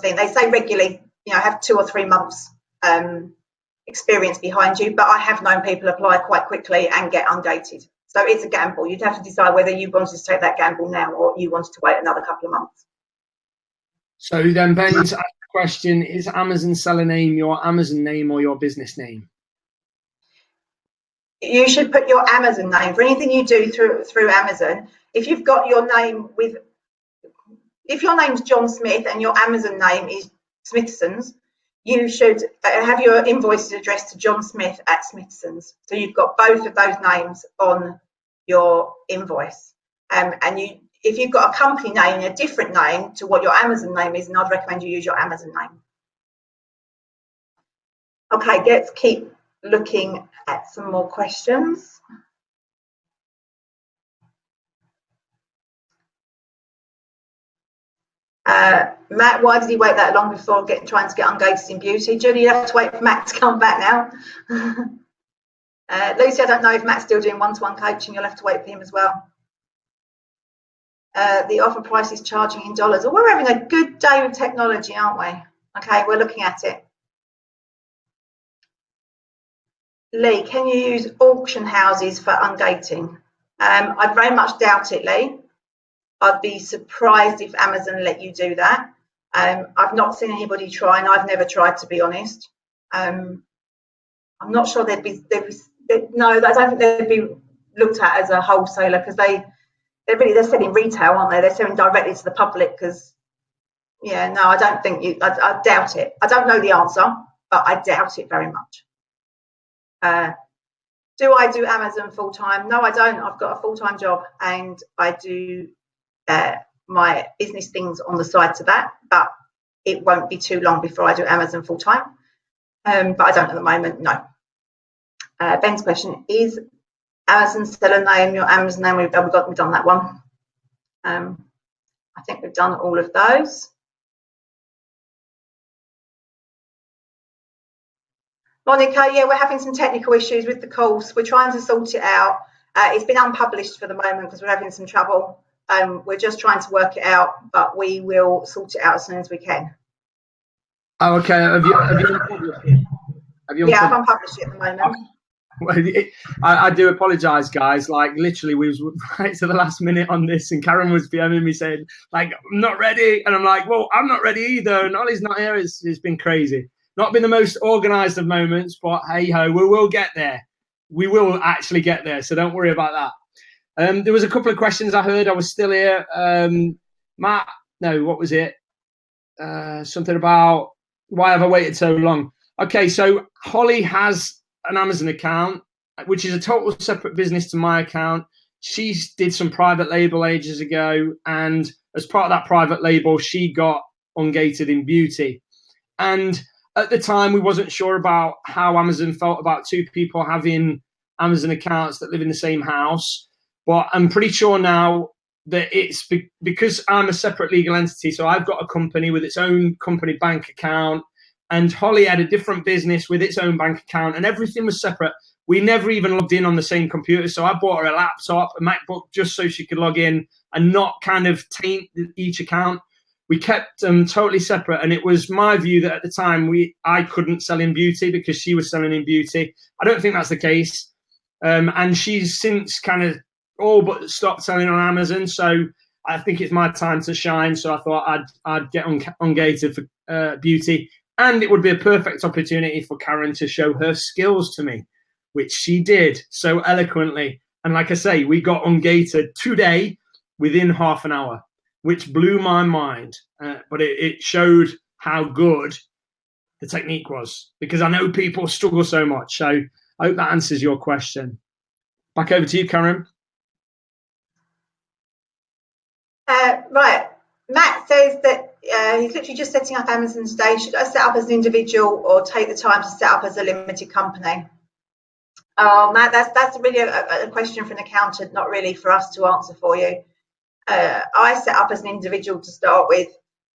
Speaker 2: thing. They say regularly, have 2 or 3 months experience behind you, but I have known people apply quite quickly and get ungated. So it's a gamble. You'd have to decide whether you wanted to take that gamble now or you wanted to wait another couple of months. So
Speaker 1: then Ben's question, is Amazon seller name your Amazon name or your business name?
Speaker 2: You should put your Amazon name for anything you do through Amazon. If you've got your name if your name's John Smith and your Amazon name is Smithson's, you should have your invoices addressed to John Smith at Smithson's. So you've got both of those names on your invoice. And if you've got a company name, a different name to what your Amazon name is, then I'd recommend you use your Amazon name. Okay, let's keep looking at some more questions. Matt, why did he wait that long before trying to get Ungated in beauty? Julie, you have to wait for Matt to come back now. Lucy, I don't know if Matt's still doing one-to-one coaching. You'll have to wait for him as well. The offer price is charging in dollars. Well, we're having a good day with technology, aren't we? Okay, we're looking at it. Lee, can you use auction houses for ungating? I very much doubt it, Lee. I'd be surprised if Amazon let you do that. I've not seen anybody try, and I've never tried, to be honest. I'm not sure no, I don't think they'd be looked at as a wholesaler, because they're selling retail, aren't they? They're selling directly to the public. Because yeah, no, I don't think I doubt it. I don't know the answer, but I doubt it very much. Do I do Amazon full time? No, I don't. I've got a full-time job, and I do my business things on the side to that, but it won't be too long before I do Amazon full time. But I don't at the moment, no. Ben's question, is Amazon seller name your Amazon name? We've done that one. I think we've done all of those. Monica, yeah, we're having some technical issues with the course. We're trying to sort it out. It's been unpublished for the moment because we're having some trouble. We're just trying to work it out, but we will sort it out as soon as we can.
Speaker 1: Oh, okay. Have you unpublished it?
Speaker 2: Yeah, I've unpublished it at the moment.
Speaker 1: Okay. I do apologise, guys. Like, literally, we was right to the last minute on this, and Karen was behind me saying, like, I'm not ready. And I'm like, well, I'm not ready either. And Ollie's not here. It's been crazy. Not been the most organised of moments, but hey-ho, we will get there. We will actually get there, so don't worry about that. There was a couple of questions I heard. I was still here. Matt, no, what was it? Something about why have I waited so long? Okay, so Holly has an Amazon account, which is a total separate business to my account. She did some private label ages ago, and as part of that private label, she got Ungated in beauty. And at the time, we wasn't sure about how Amazon felt about two people having Amazon accounts that live in the same house. But I'm pretty sure now that it's because I'm a separate legal entity. So I've got a company with its own company bank account, and Holly had a different business with its own bank account, and everything was separate. We never even logged in on the same computer. So I bought her a laptop, a MacBook, just so she could log in and not kind of taint each account. We kept them totally separate. And it was my view that at the time I couldn't sell in beauty because she was selling in beauty. I don't think that's the case. And she's since kind of all but stopped selling on Amazon, so I think it's my time to shine. So I thought I'd get Ungated for beauty, and it would be a perfect opportunity for Karen to show her skills to me, which she did so eloquently. And like I say, we got Ungated today within half an hour, which blew my mind. But it showed how good the technique was, because I know people struggle so much. So I hope that answers your question. Back over to you, Karen.
Speaker 2: Right. Matt says that he's literally just setting up Amazon today. Should I set up as an individual or take the time to set up as a limited company? Oh, Matt, that's really a question for an accountant, not really for us to answer for you. I set up as an individual to start with,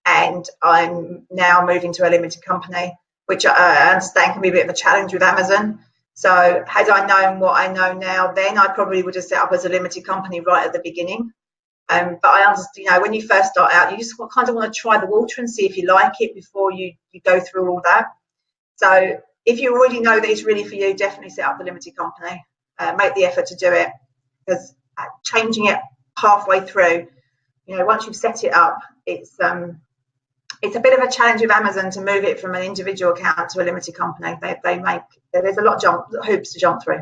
Speaker 2: and I'm now moving to a limited company, which I understand can be a bit of a challenge with Amazon. So had I known what I know now, then I probably would have set up as a limited company right at the beginning. But I understand, when you first start out, you just kind of want to try the water and see if you like it before you go through all that. So if you already know that it's really for you, definitely set up the limited company. Make the effort to do it, because changing it halfway through, once you've set it up, it's a bit of a challenge with Amazon to move it from an individual account to a limited company. There's a lot of hoops to jump through.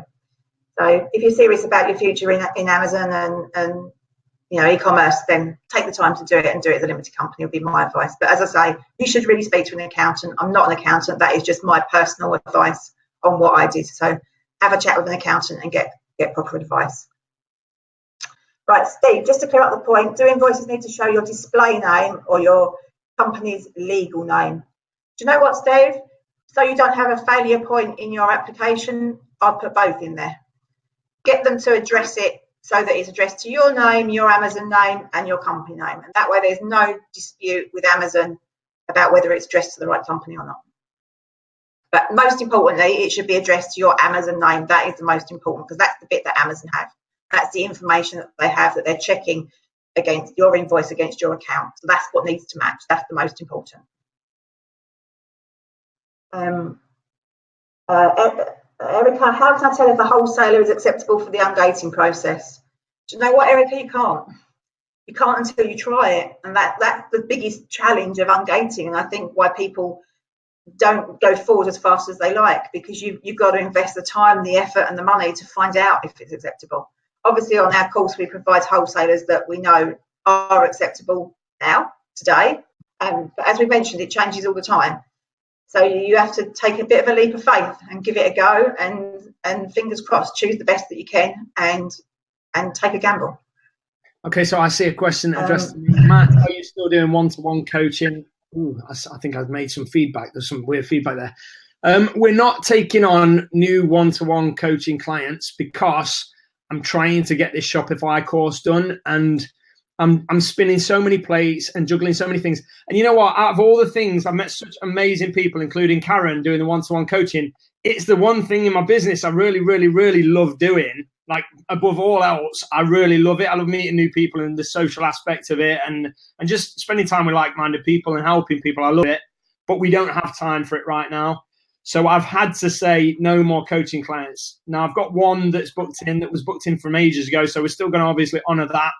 Speaker 2: So if you're serious about your future in Amazon and e-commerce, then take the time to do it and do it as a limited company would be my advice. But as I say, you should really speak to an accountant. I'm not an accountant. That is just my personal advice on what I did. So have a chat with an accountant and get proper advice. Right, Steve, just to clear up the point, do invoices need to show your display name or your company's legal name? Do you know what, Steve? So you don't have a failure point in your application, I'll put both in there. Get them to address it so that it's addressed to your name, your Amazon name, and your company name. And that way there's no dispute with Amazon about whether it's addressed to the right company or not. But most importantly, it should be addressed to your Amazon name. That is the most important, because that's the bit that Amazon have. That's the information that they have, that they're checking against your invoice, against your account. So that's what needs to match. That's the most important. Erica, how can I tell if a wholesaler is acceptable for the ungating process? Do you know what, Erica? You can't. You can't until you try it. And that's the biggest challenge of ungating. And I think why people don't go forward as fast as they like, because you've got to invest the time, the effort and the money to find out if it's acceptable. Obviously, on our course, we provide wholesalers that we know are acceptable now, today. But as we mentioned, it changes all the time. So you have to take a bit of a leap of faith and give it a go, and fingers crossed, choose the best that you can and take a gamble.
Speaker 1: Okay, so I see a question addressed to me. Matt, are you still doing one-to-one coaching? Ooh, I think I've made some feedback. There's some weird feedback there. We're not taking on new one-to-one coaching clients because I'm trying to get this Shopify course done, and I'm spinning so many plates and juggling so many things. And you know what? Out of all the things, I've met such amazing people, including Karen, doing the one-to-one coaching. It's the one thing in my business I really, really, really love doing. Like, above all else, I really love it. I love meeting new people and the social aspect of it, and just spending time with like-minded people and helping people. I love it, but we don't have time for it right now. So I've had to say no more coaching clients. Now I've got one that's booked in, that was booked in from ages ago. So we're still going to obviously honor that.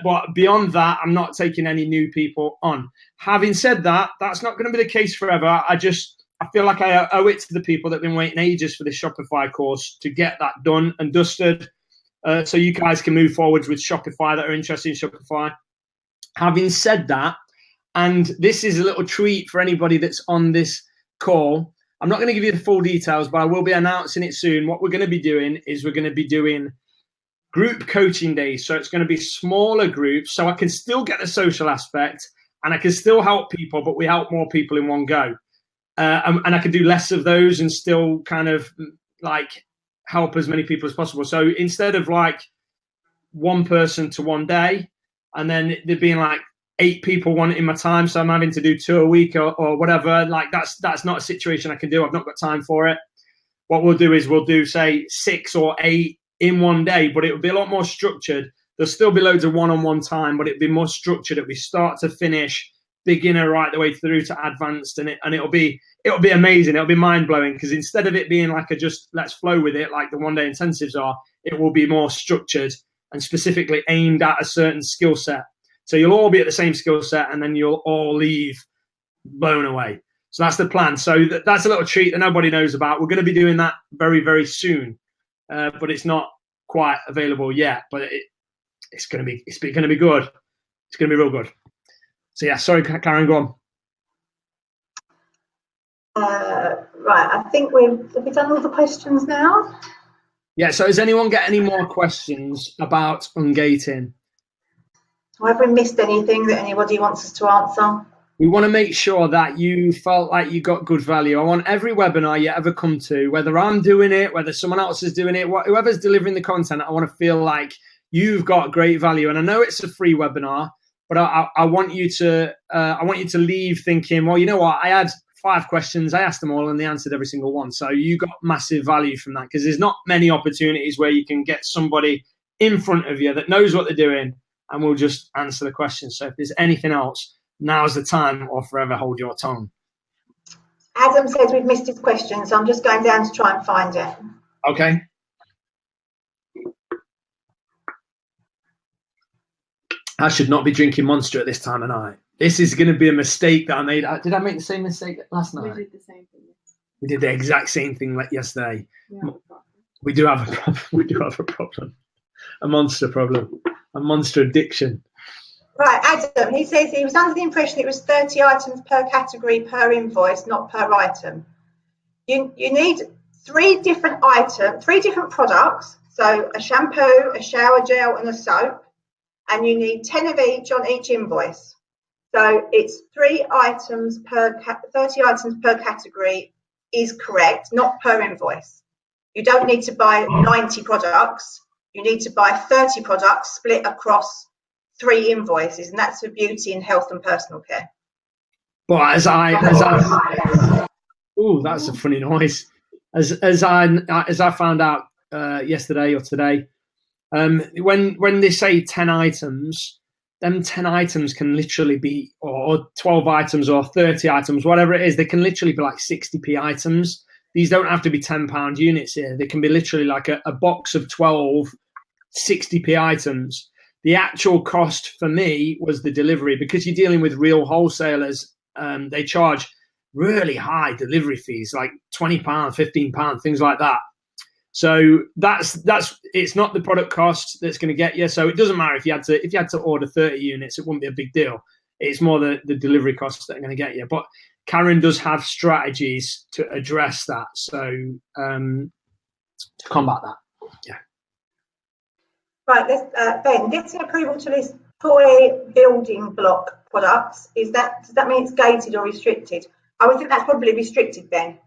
Speaker 1: But beyond that, I'm not taking any new people on. Having said that, that's not going to be the case forever. I feel like I owe it to the people that have been waiting ages for this Shopify course to get that done and dusted, so you guys can move forwards with Shopify that are interested in Shopify. Having said that, and this is a little treat for anybody that's on this call, I'm not going to give you the full details, but I will be announcing it soon. What we're going to be doing is we're going to be doing group coaching days. So it's going to be smaller groups, so I can still get the social aspect and I can still help people, but we help more people in one go. And I can do less of those and still kind of like help as many people as possible. So instead of like one person to one day, and then there being like 8 people wanting my time, so I'm having to do 2 a week or whatever, like that's not a situation I can do. I've not got time for it. What we'll do is we'll do, say, 6 or 8 in one day, but it will be a lot more structured. There'll still be loads of one-on-one time, but it'll be more structured. It'll be start to finish, beginner right the way through to advanced, and it'll be amazing. It'll be mind-blowing, because instead of it being like a just let's flow with it like the one-day intensives are, it will be more structured and specifically aimed at a certain skill set. So you'll all be at the same skill set, and then you'll all leave blown away. So that's the plan. So that's a little treat that nobody knows about. We're going to be doing that very, very soon, but it's not quite available yet. But it's going to be good. It's going to be real good. So yeah, sorry, Karen, go on.
Speaker 2: Right, I think have we done all the questions now?
Speaker 1: Yeah, so has anyone got any more questions about ungating?
Speaker 2: Have we missed anything that anybody wants us to answer?
Speaker 1: We want to make sure that you felt like you got good value. I want every webinar you ever come to, whether I'm doing it, whether someone else is doing it, whoever's delivering the content, I want to feel like you've got great value. And I know it's a free webinar, but I want you to leave thinking, well, you know what? I had 5 questions, I asked them all, and they answered every single one. So you got massive value from that, because there's not many opportunities where you can get somebody in front of you that knows what they're doing and will just answer the questions. So if there's anything else, now's the time, or forever hold your tongue.
Speaker 2: Adam says we've missed his question, so I'm just going down to try and find it.
Speaker 1: Okay. I should not be drinking Monster at this time of night. This is going to be a mistake that I made. Did I make the same mistake last night?
Speaker 3: We did the same thing.
Speaker 1: We did the exact same thing like yesterday.
Speaker 3: Yeah.
Speaker 1: We do have a problem. We do have a problem. a monster problem, a monster addiction.
Speaker 2: Right, Adam, he says he was under the impression it was 30 items per category per invoice, not per item. You need three different products, so a shampoo, a shower gel and a soap, and you need 10 of each on each invoice. So it's 30 items per category is correct, not per invoice. You don't need to buy 90 products. You need to buy 30 products split across 3 invoices, and that's for beauty and health and personal care.
Speaker 1: But oh, that's a funny noise. As I found out yesterday or today, when they say 10 items, them 10 items can literally be, or 12 items or 30 items, whatever it is, they can literally be like 60p items. These don't have to be £10 units here. They can be literally like a box of 12 60p items. The actual cost for me was the delivery, because you're dealing with real wholesalers. They charge really high delivery fees, like £20, £15, things like that. So that's it's not the product cost that's going to get you. So it doesn't matter if you had to order 30 units, it wouldn't be a big deal. It's more the delivery costs that are going to get you. But Karen does have strategies to address that. So to combat that, yeah.
Speaker 2: Right, Ben, getting approval to list toy building block products, does that mean it's gated or restricted? I would think that's probably restricted, Ben.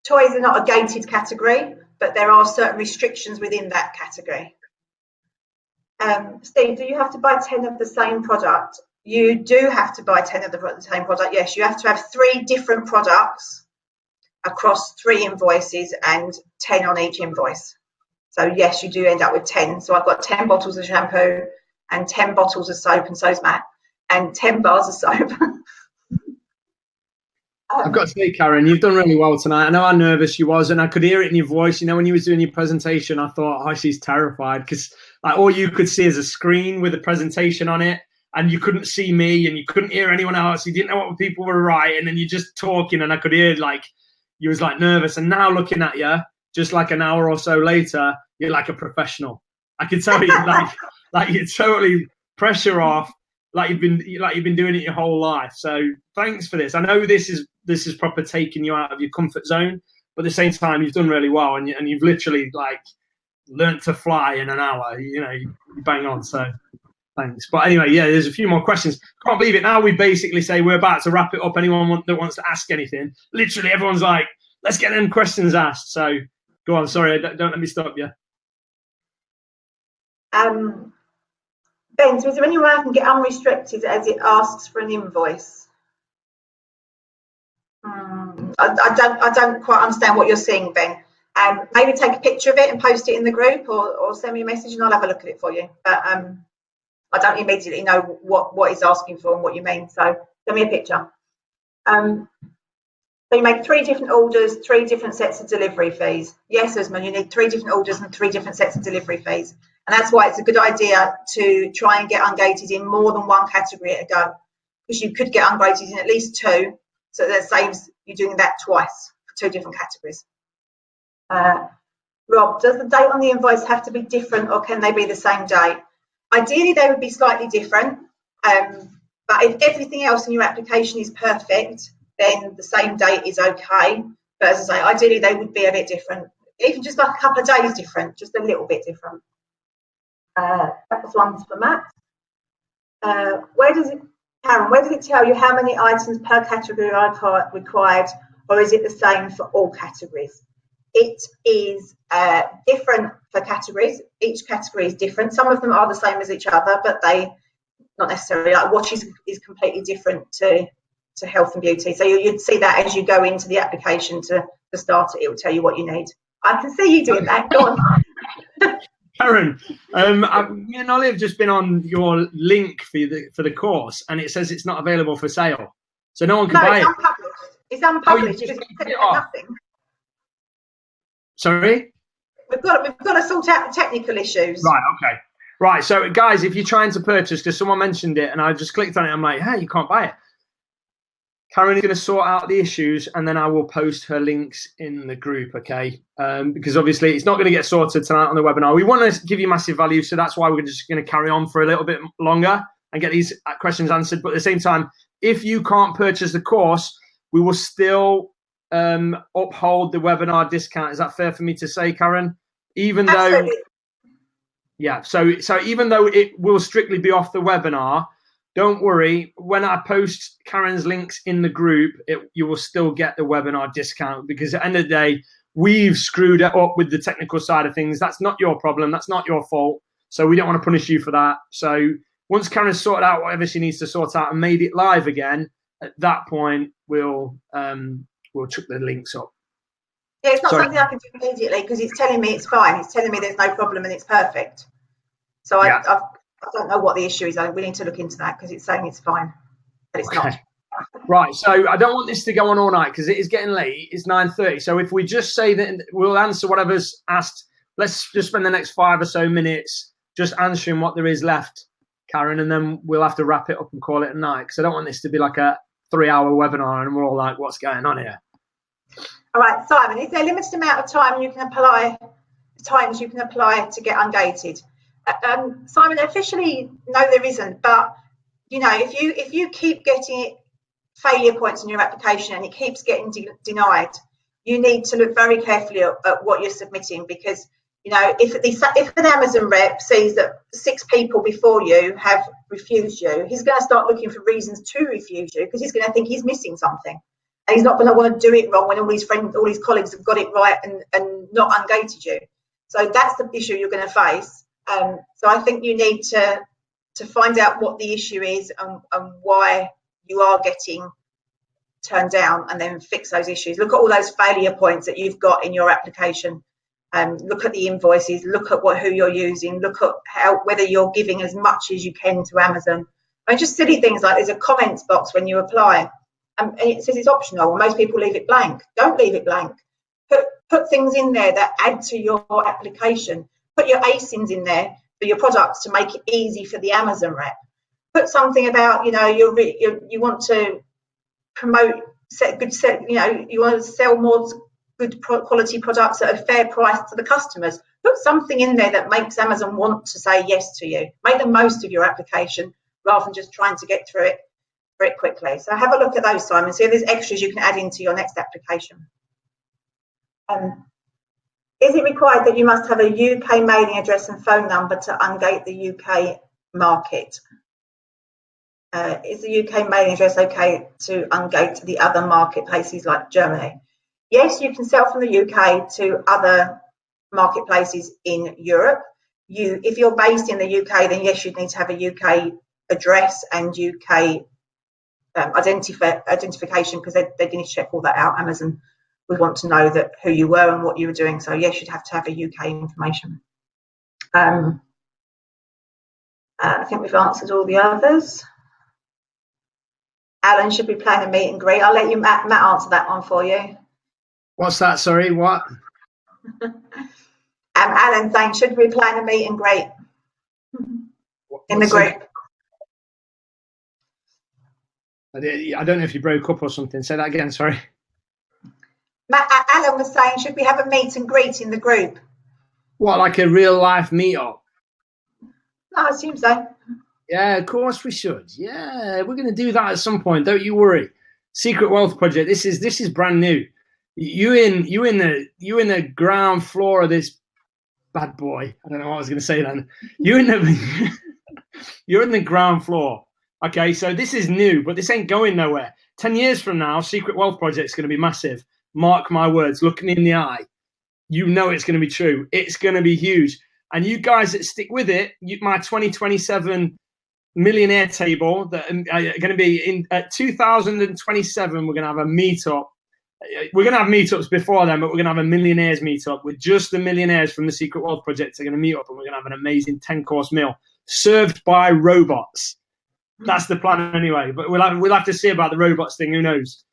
Speaker 2: Toys are not a gated category, but there are certain restrictions within that category. Steve, do you have to buy 10 of the same product? You do have to buy 10 of the same product, yes. You have to have 3 different products across 3 invoices and 10 on each invoice. So yes, you do end up with 10. So I've got 10 bottles of shampoo and 10 bottles of soap, and so's Matt, and 10 bars of soap.
Speaker 1: I've got to say, Karen, you've done really well tonight. I know how nervous you was, and I could hear it in your voice. You know, when you was doing your presentation, I thought, oh, she's terrified, because like all you could see is a screen with a presentation on it, and you couldn't see me, and you couldn't hear anyone else. You didn't know what people were writing, and you're just talking, and I could hear like you was like nervous. And now looking at you, just like an hour or so later, you're like a professional. I could tell you, like you're totally pressure off. Like you've been doing it your whole life. So thanks for this. I know this is proper taking you out of your comfort zone, but at the same time you've done really well, and you've literally like learnt to fly in an hour. You know, you bang on. So thanks. But anyway, yeah, there's a few more questions. Can't believe it. Now we basically say we're about to wrap it up. Anyone that wants to ask anything, literally everyone's like, let's get them questions asked. So go on. Sorry, don't let me stop you.
Speaker 2: Ben, so is there any way I can get unrestricted as it asks for an invoice? I don't quite understand what you're saying, Ben. Maybe take a picture of it and post it in the group, or send me a message and I'll have a look at it for you. But I don't immediately know what it's asking for and what you mean. So send me a picture. So you make 3 different orders, 3 different sets of delivery fees. Yes, Usman, you need 3 different orders and 3 different sets of delivery fees. And that's why it's a good idea to try and get ungated in more than 1 category at a go, because you could get ungated in at least 2, so that saves you doing that twice for 2 different categories. Rob, does the date on the invoice have to be different, or can they be the same date? Ideally, they would be slightly different, but if everything else in your application is perfect, then the same date is okay. But as I say, ideally, they would be a bit different, even just like a couple of days different, just a little bit different. That was one for Matt. Where does it tell you how many items per category are required, or is it the same for all categories? It is different for categories. Each category is different. Some of them are the same as each other, but they not necessarily. Like watches is completely different to health and beauty. So you'd see that as you go into the application to start it. It will tell you what you need. I can see you doing that. Go on.
Speaker 1: Karen, me and Ollie have just been on your link for the course, and it says it's not available for sale, so no one can buy it.
Speaker 2: It's unpublished. It's nothing.
Speaker 1: Sorry?
Speaker 2: We've got to sort out the technical issues.
Speaker 1: Right. Okay. Right. So, guys, if you're trying to purchase, because someone mentioned it, and I just clicked on it, I'm like, hey, you can't buy it. Karen is going to sort out the issues, and then I will post her links in the group, okay? Because obviously it's not going to get sorted tonight on the webinar. We want to give you massive value, so that's why we're just going to carry on for a little bit longer and get these questions answered. But at the same time, if you can't purchase the course, we will still uphold the webinar discount. Is that fair for me to say, Karen? Even
Speaker 2: Absolutely.
Speaker 1: though, yeah. So even though it will strictly be off the webinar, don't worry. When I post Karen's links in the group, you will still get the webinar discount, because at the end of the day, we've screwed it up with the technical side of things. That's not your problem. That's not your fault. So we don't want to punish you for that. So once Karen's sorted out whatever she needs to sort out and made it live again, at that point, we'll chuck the links up.
Speaker 2: Yeah, it's not something I can do immediately, because it's telling me it's fine. It's telling me there's no problem and it's perfect. So
Speaker 1: Yeah.
Speaker 2: I don't know what the issue is. We need to look into that, because it's saying it's fine, but it's not.
Speaker 1: Right, so I don't want this to go on all night, because it is getting late. It's 9:30. So if we just say that we'll answer whatever's asked, let's just spend the next 5 or so minutes just answering what there is left, Karen, and then we'll have to wrap it up and call it a night, because I don't want this to be like a 3-hour webinar and we're all like, what's going on here?
Speaker 2: All right, Simon, is there a limited amount of times you can apply to get ungated? Simon, officially, no, there isn't. But you know, if you keep getting failure points in your application and it keeps getting denied, you need to look very carefully at what you're submitting, because you know, if an Amazon rep sees that 6 people before you have refused you, he's going to start looking for reasons to refuse you, because he's going to think he's missing something, and he's not going to want to do it wrong when all his friends, all his colleagues have got it right and not ungated you. So that's the issue you're going to face. So I think you need to find out what the issue is and why you are getting turned down, and then fix those issues. Look at all those failure points that you've got in your application. Look at the invoices, look at who you're using, look at whether you're giving as much as you can to Amazon. I mean, just silly things like there's a comments box when you apply, and it says it's optional. Most people leave it blank. Don't leave it blank. Put things in there that add to your application. Put your ASINs in there for your products to make it easy for the Amazon rep. Put something about, you know, you want to promote you want to sell more good quality products at a fair price to the customers. Put something in there that makes Amazon want to say yes to you. Make the most of your application rather than just trying to get through it very quickly. So have a look at those, Simon. See if there's extras you can add into your next application. Is it required that you must have a UK mailing address and phone number to ungate the UK market? Is the UK mailing address okay to ungate the other marketplaces like Germany? Yes, you can sell from the UK to other marketplaces in Europe. If you're based in the UK, then yes, you'd need to have a UK address and UK identification, because they need to check all that out. Amazon would want to know that who you were and what you were doing. So yes, you'd have to have a UK information. I think we've answered all the others. Alan, should we plan a meet and greet? I'll let you, Matt answer that one for you.
Speaker 1: What's that? Sorry, what?
Speaker 2: Alan saying, should we plan a meet and greet in the group?
Speaker 1: I don't know if you broke up or something. Say that again, sorry.
Speaker 2: Alan was saying, should we have a meet and greet in the group?
Speaker 1: What, like a real life meetup?
Speaker 2: No, I assume so.
Speaker 1: Yeah, of course we should. Yeah, we're going to do that at some point. Don't you worry. Secret Wealth Project. This is brand new. You in the ground floor of this bad boy. I don't know what I was going to say then. You're in the ground floor. Okay, so this is new, but this ain't going nowhere. 10 years from now, Secret Wealth Project is going to be massive. Mark my words. Look me in the eye. You know it's going to be true. It's going to be huge. And you guys that stick with it, my 2027 millionaire table that are going to be in at 2027. We're going to have a meetup. We're going to have meetups before then, but we're going to have a millionaires meetup with just the millionaires from the Secret Wealth Project. They're going to meet up, and we're going to have an amazing 10-course meal served by robots. That's the plan anyway. But we'll have to see about the robots thing. Who knows?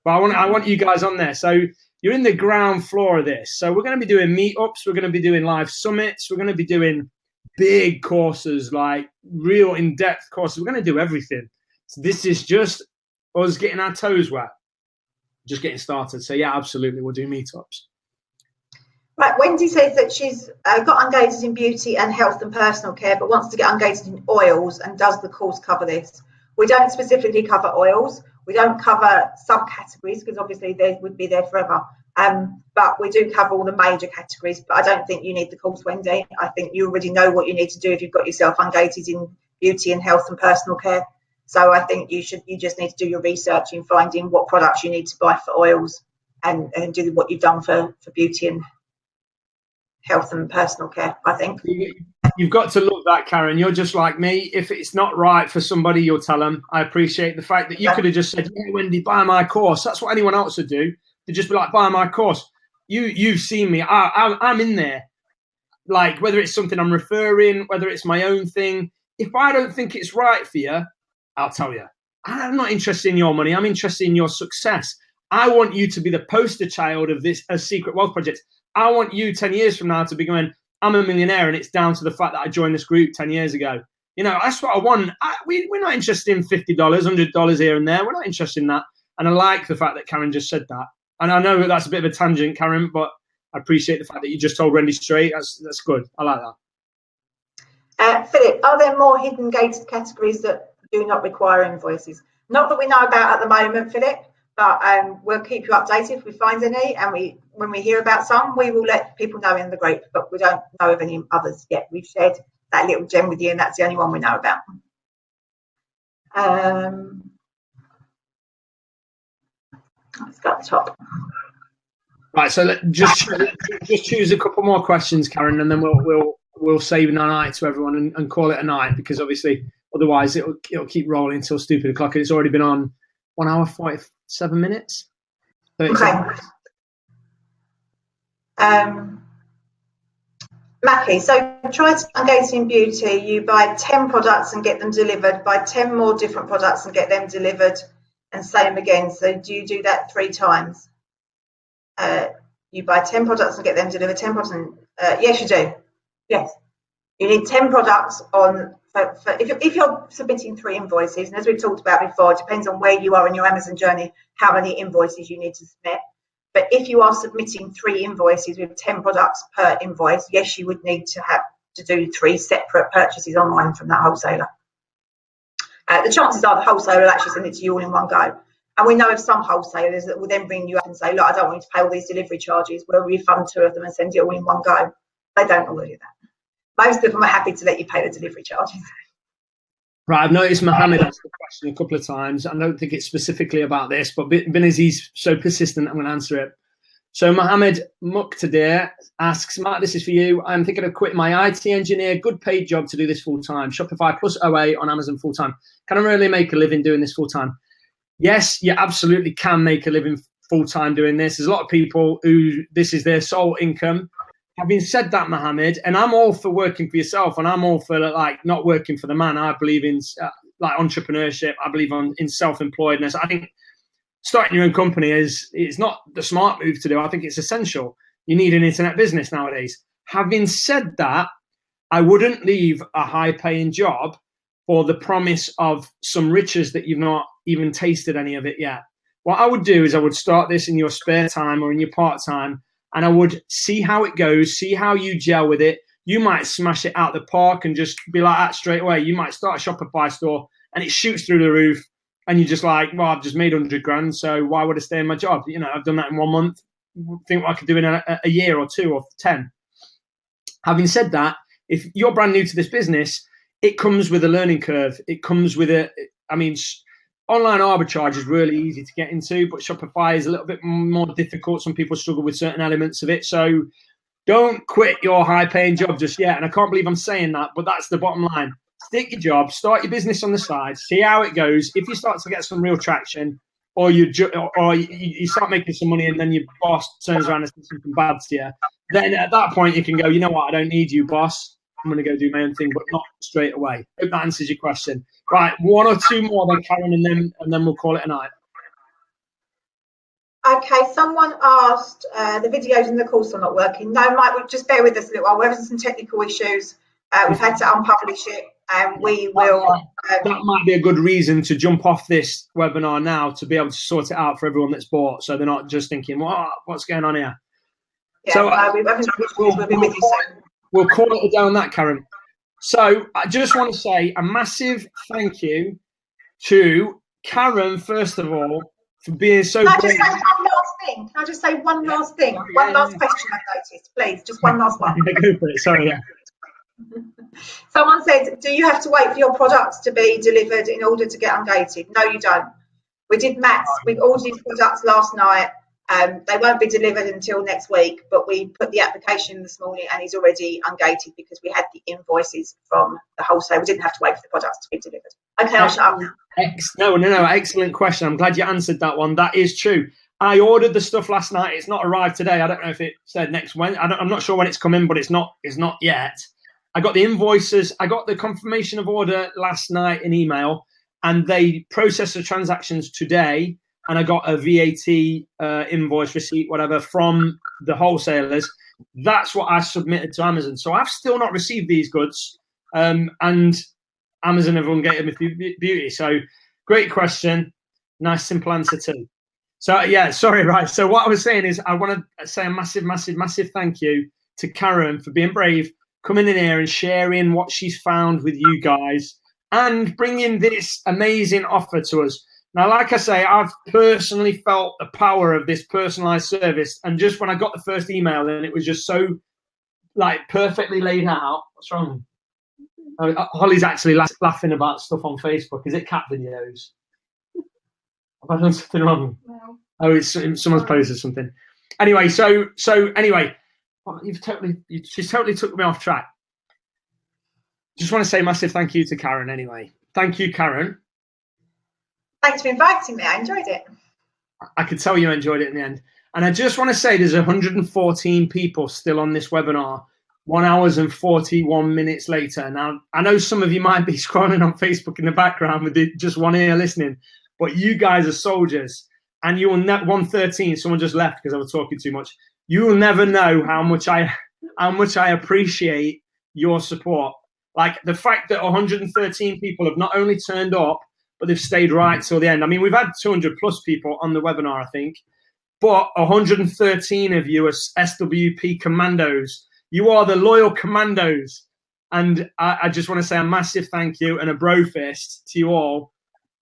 Speaker 1: But I want you guys on there. So you're in the ground floor of this. So we're going to be doing meetups. We're going to be doing live summits. We're going to be doing big courses, like real in-depth courses. We're going to do everything. So this is just us getting our toes wet, just getting started. So yeah, absolutely, we'll do meetups.
Speaker 2: Right, Wendy says that she's got ungated in beauty and health and personal care, but wants to get ungated in oils, and does the course cover this? We don't specifically cover oils. We don't cover subcategories because obviously they would be there forever. But we do cover all the major categories. But I don't think you need the course, Wendy. I think you already know what you need to do if you've got yourself ungated in beauty and health and personal care. So I think you just need to do your research in finding what products you need to buy for oils, and do what you've done for beauty and health and personal care, I think.
Speaker 1: You've got to love that, Karen. You're just like me. If it's not right for somebody, you'll tell them. I appreciate the fact that you could have just said, yeah, Wendy, buy my course. That's what anyone else would do. They'd just be like, buy my course. You've seen me. I'm in there. Like, whether it's something I'm referring, whether it's my own thing. If I don't think it's right for you, I'll tell you. I'm not interested in your money. I'm interested in your success. I want you to be the poster child of this Secret Wealth Project. I want you 10 years from now to be going, I'm a millionaire, and it's down to the fact that I joined this group 10 years ago. You know, that's what I want. We're not interested in $50, $100 here and there. We're not interested in that. And I like the fact that Karen just said that. And I know that's a bit of a tangent, Karen, but I appreciate the fact that you just told Wendy straight. That's good. I like
Speaker 2: that. Philip, are there more hidden gated categories that do not require invoices? Not that we know about at the moment, Philip, but we'll keep you updated if we find any, and when we hear about some, we will let people know in the group, but we don't know of any others yet. We've shared that little gem with you, and that's the only one we know about. Let's go at the top.
Speaker 1: Right, so let's just choose a couple more questions, Karen, and then we'll save a night to everyone and call it a night, because obviously otherwise it'll keep rolling until stupid o'clock, and it's already been on 1 hour 47 minutes.
Speaker 2: Okay. Mackie, so try to ungate in beauty. You buy 10 products and get them delivered, buy 10 more different products and get them delivered, and same again. So do you do that 3 times? You buy 10 products and get them delivered, 10 products, and yes, you do. Yes, you need 10 products on. If you're submitting 3 invoices, and as we've talked about before, it depends on where you are in your Amazon journey, how many invoices you need to submit. But if you are submitting 3 invoices with 10 products per invoice, yes, you would need to do 3 separate purchases online from that wholesaler. The chances are the wholesaler will actually send it to you all in one go. And we know of some wholesalers that will then bring you up and say, look, I don't want you to pay all these delivery charges. We'll refund 2 of them and send it all in one go. They don't all do that. Most of them are happy to let you pay the delivery charges.
Speaker 1: Right, I've noticed Mohammed asked the question a couple of times. I don't think it's specifically about this, but being as he's so persistent, I'm going to answer it. So Mohammed Muqtadir asks, Matt, this is for you. I'm thinking of quitting my IT engineer, good paid job to do this full-time. Shopify plus OA on Amazon full-time. Can I really make a living doing this full-time? Yes, you absolutely can make a living full-time doing this. There's a lot of people who this is their sole income. Having said that, Mohammed, and I'm all for working for yourself, and I'm all for like not working for the man. I believe in like entrepreneurship. I believe in self-employedness. I think starting your own company it's not the smart move to do. I think it's essential. You need an internet business nowadays. Having said that, I wouldn't leave a high-paying job for the promise of some riches that you've not even tasted any of it yet. What I would do is I would start this in your spare time or in your part-time, and I would see how it goes, see how you gel with it. You might smash it out the park and just be like that straight away. You might start a Shopify store and it shoots through the roof, and you're just like, well, I've just made 100 grand, so why would I stay in my job? You know, I've done that in 1 month. Think what I could do in a year or 2 or 10. Having said that, if you're brand new to this business, it comes with a learning curve. It comes with online arbitrage is really easy to get into, but Shopify is a little bit more difficult. Some people struggle with certain elements of it. So don't quit your high-paying job just yet. And I can't believe I'm saying that, but that's the bottom line. Stick your job, start your business on the side, see how it goes. If you start to get some real traction, or you start making some money, and then your boss turns around and says something bad to you, then at that point you can go, you know what, I don't need you, boss. I'm going to go do my own thing, but not straight away. Hope that answers your question. Right, 1 or 2 more then, Karen, and then we'll call it a night.
Speaker 2: Okay, someone asked, the videos in the course are not working. No, Mike, just bear with us a little while. We're having some technical issues. We've had to unpublish it. and we will.
Speaker 1: That might be a good reason to jump off this webinar now to be able to sort it out for everyone that's bought, so they're not just thinking, what's going on here?
Speaker 2: Yeah,
Speaker 1: so
Speaker 2: we'll be with you soon.
Speaker 1: We'll call it down that, Karen. So I just want to say a massive thank you to Karen, first of all, for being so
Speaker 2: Can I
Speaker 1: brave.
Speaker 2: just say one last thing? Can I just say one last thing? One last question I've noticed, please. Just one last one.
Speaker 1: Go for it. Sorry, yeah.
Speaker 2: Someone said, do you have to wait for your products to be delivered in order to get ungated? No, you don't. We did maths. We ordered these products last night. They won't be delivered until next week, but we put the application this morning and it's already ungated because we had the invoices from the wholesaler. We didn't have to wait for the products to be delivered. Okay, I'll shut up now.
Speaker 1: No. Excellent question. I'm glad you answered that one. That is true. I ordered the stuff last night. It's not arrived today. I don't know if it said next Wednesday. I'm not sure when it's coming, but it's not yet. I got the invoices. I got the confirmation of order last night in email, and they processed the transactions today. And I got a VAT invoice receipt, whatever, from the wholesalers. That's what I submitted to Amazon. So I've still not received these goods, and Amazon have ungated with beauty. So great question. Nice, simple answer too. So yeah, sorry, right. So what I was saying is I want to say a massive, massive, massive thank you to Karen for being brave, coming in here and sharing what she's found with you guys and bringing this amazing offer to us. Now, like I say, I've personally felt the power of this personalized service. And just when I got the first email, and it was just so like perfectly laid out. What's wrong? Oh, Holly's actually laughing about stuff on Facebook. Is it cat videos? Have I done something wrong?
Speaker 3: No.
Speaker 1: Oh, it's someone's posted something. Anyway, so anyway, she's totally took me off track. Just want to say massive thank you to Karen anyway. Thank you, Karen.
Speaker 2: Thanks for inviting me. I enjoyed it.
Speaker 1: I could tell you enjoyed it in the end. And I just want to say there's 114 people still on this webinar, 1 hour and 41 minutes later. Now, I know some of you might be scrolling on Facebook in the background with just one ear listening, but you guys are soldiers. And you will 113, someone just left because I was talking too much. You will never know how much I appreciate your support. Like the fact that 113 people have not only turned up, but they've stayed right till the end. I mean, we've had 200 plus people on the webinar, I think, but 113 of you are SWP commandos. You are the loyal commandos. And I just want to say a massive thank you and a bro fist to you all.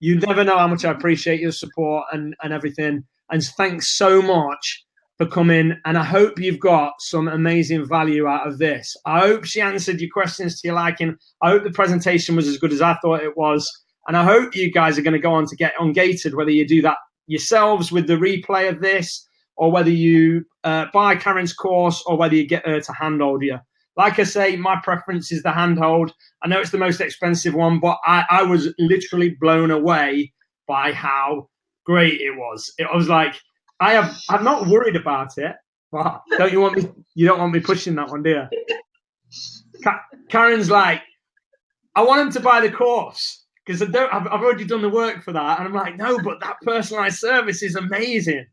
Speaker 1: You never know how much I appreciate your support and everything. And thanks so much for coming. And I hope you've got some amazing value out of this. I hope she answered your questions to your liking. I hope the presentation was as good as I thought it was. And I hope you guys are going to go on to get ungated, whether you do that yourselves with the replay of this, or whether you buy Karen's course, or whether you get her to handhold you. Like I say, my preference is the handhold. I know it's the most expensive one, but I was literally blown away by how great it was. It was like, I'm not worried about it, but you don't want me pushing that one, do you? Karen's like, I want him to buy the course. Because I've already done the work for that. And I'm like, no, but that personalized service is amazing.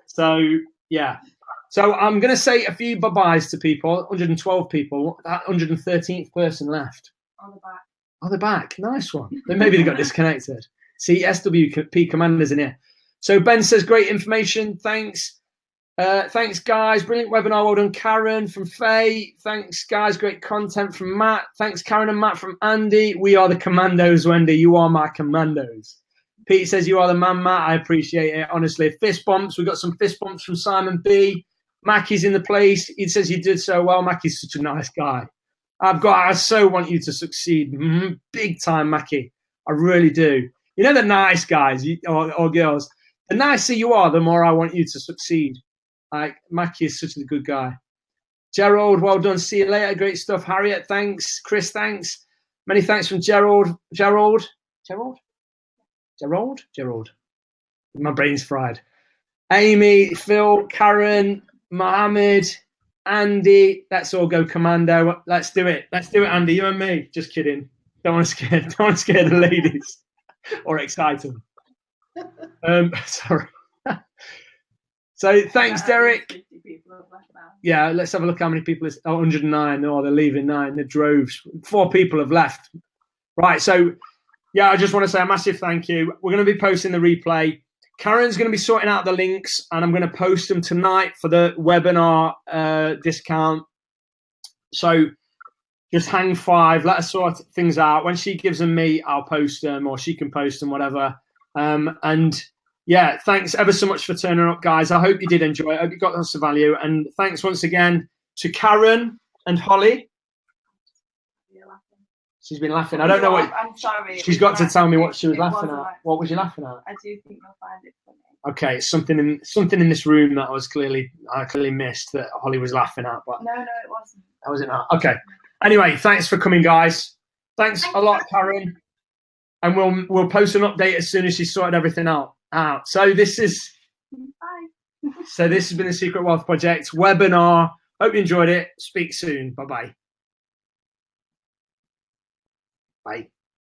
Speaker 1: So, yeah. So I'm going to say a few bye-byes to people, 112 people. That 113th person left.
Speaker 3: On the back.
Speaker 1: On the back. Nice one. Then maybe they got disconnected. See, SWP Commander's in here. So Ben says, great information. Thanks. Thanks, guys. Brilliant webinar. Well done, Karen from Faye. Thanks, guys. Great content from Matt. Thanks, Karen and Matt from Andy. We are the commandos, Wendy. You are my commandos. Pete says, you are the man, Matt. I appreciate it. Honestly, fist bumps. We got some fist bumps from Simon B. Mackie's in the place. He says you did so well. Mackie's such a nice guy. I so want you to succeed. Big time, Mackie. I really do. You know the nice guys or girls. The nicer you are, the more I want you to succeed. Like Mackie is such a good guy. Gerald, well done. See you later. Great stuff. Harriet, thanks. Chris, thanks. Many thanks from Gerald. My brain's fried. Amy, Phil, Karen, Mohammed, Andy. Let's all go commando. Let's do it. Let's do it, Andy. You and me. Just kidding. Don't want to scare the ladies or excite them. Sorry. So thanks, Derek.
Speaker 3: 50 people have left now.
Speaker 1: Yeah, let's have a look how many people. 109. Oh, they're leaving 9. The droves. 4 people have left. Right. So, yeah, I just want to say a massive thank you. We're going to be posting the replay. Karen's going to be sorting out the links, and I'm going to post them tonight for the webinar discount. So just hang 5. Let us sort things out. When she gives them me, I'll post them, or she can post them, whatever. And yeah, thanks ever so much for turning up, guys. I hope you did enjoy it. I hope you got lots of value. And thanks once again to Karen and Holly. She's been laughing. I don't know what.
Speaker 3: I'm sorry.
Speaker 1: She's got to tell me what she was laughing at. What was you laughing at?
Speaker 3: I do think you'll find it funny.
Speaker 1: Okay, something in this room that I clearly missed that Holly was laughing at. But
Speaker 3: No, it wasn't.
Speaker 1: that was it. Not. Okay. Anyway, thanks for coming, guys. Thanks a lot, Karen. And we'll post an update as soon as she's sorted everything out. So this is.
Speaker 3: Bye.
Speaker 1: So this has been the Secret Wealth Project webinar. Hope you enjoyed it. Speak soon. Bye-bye. Bye.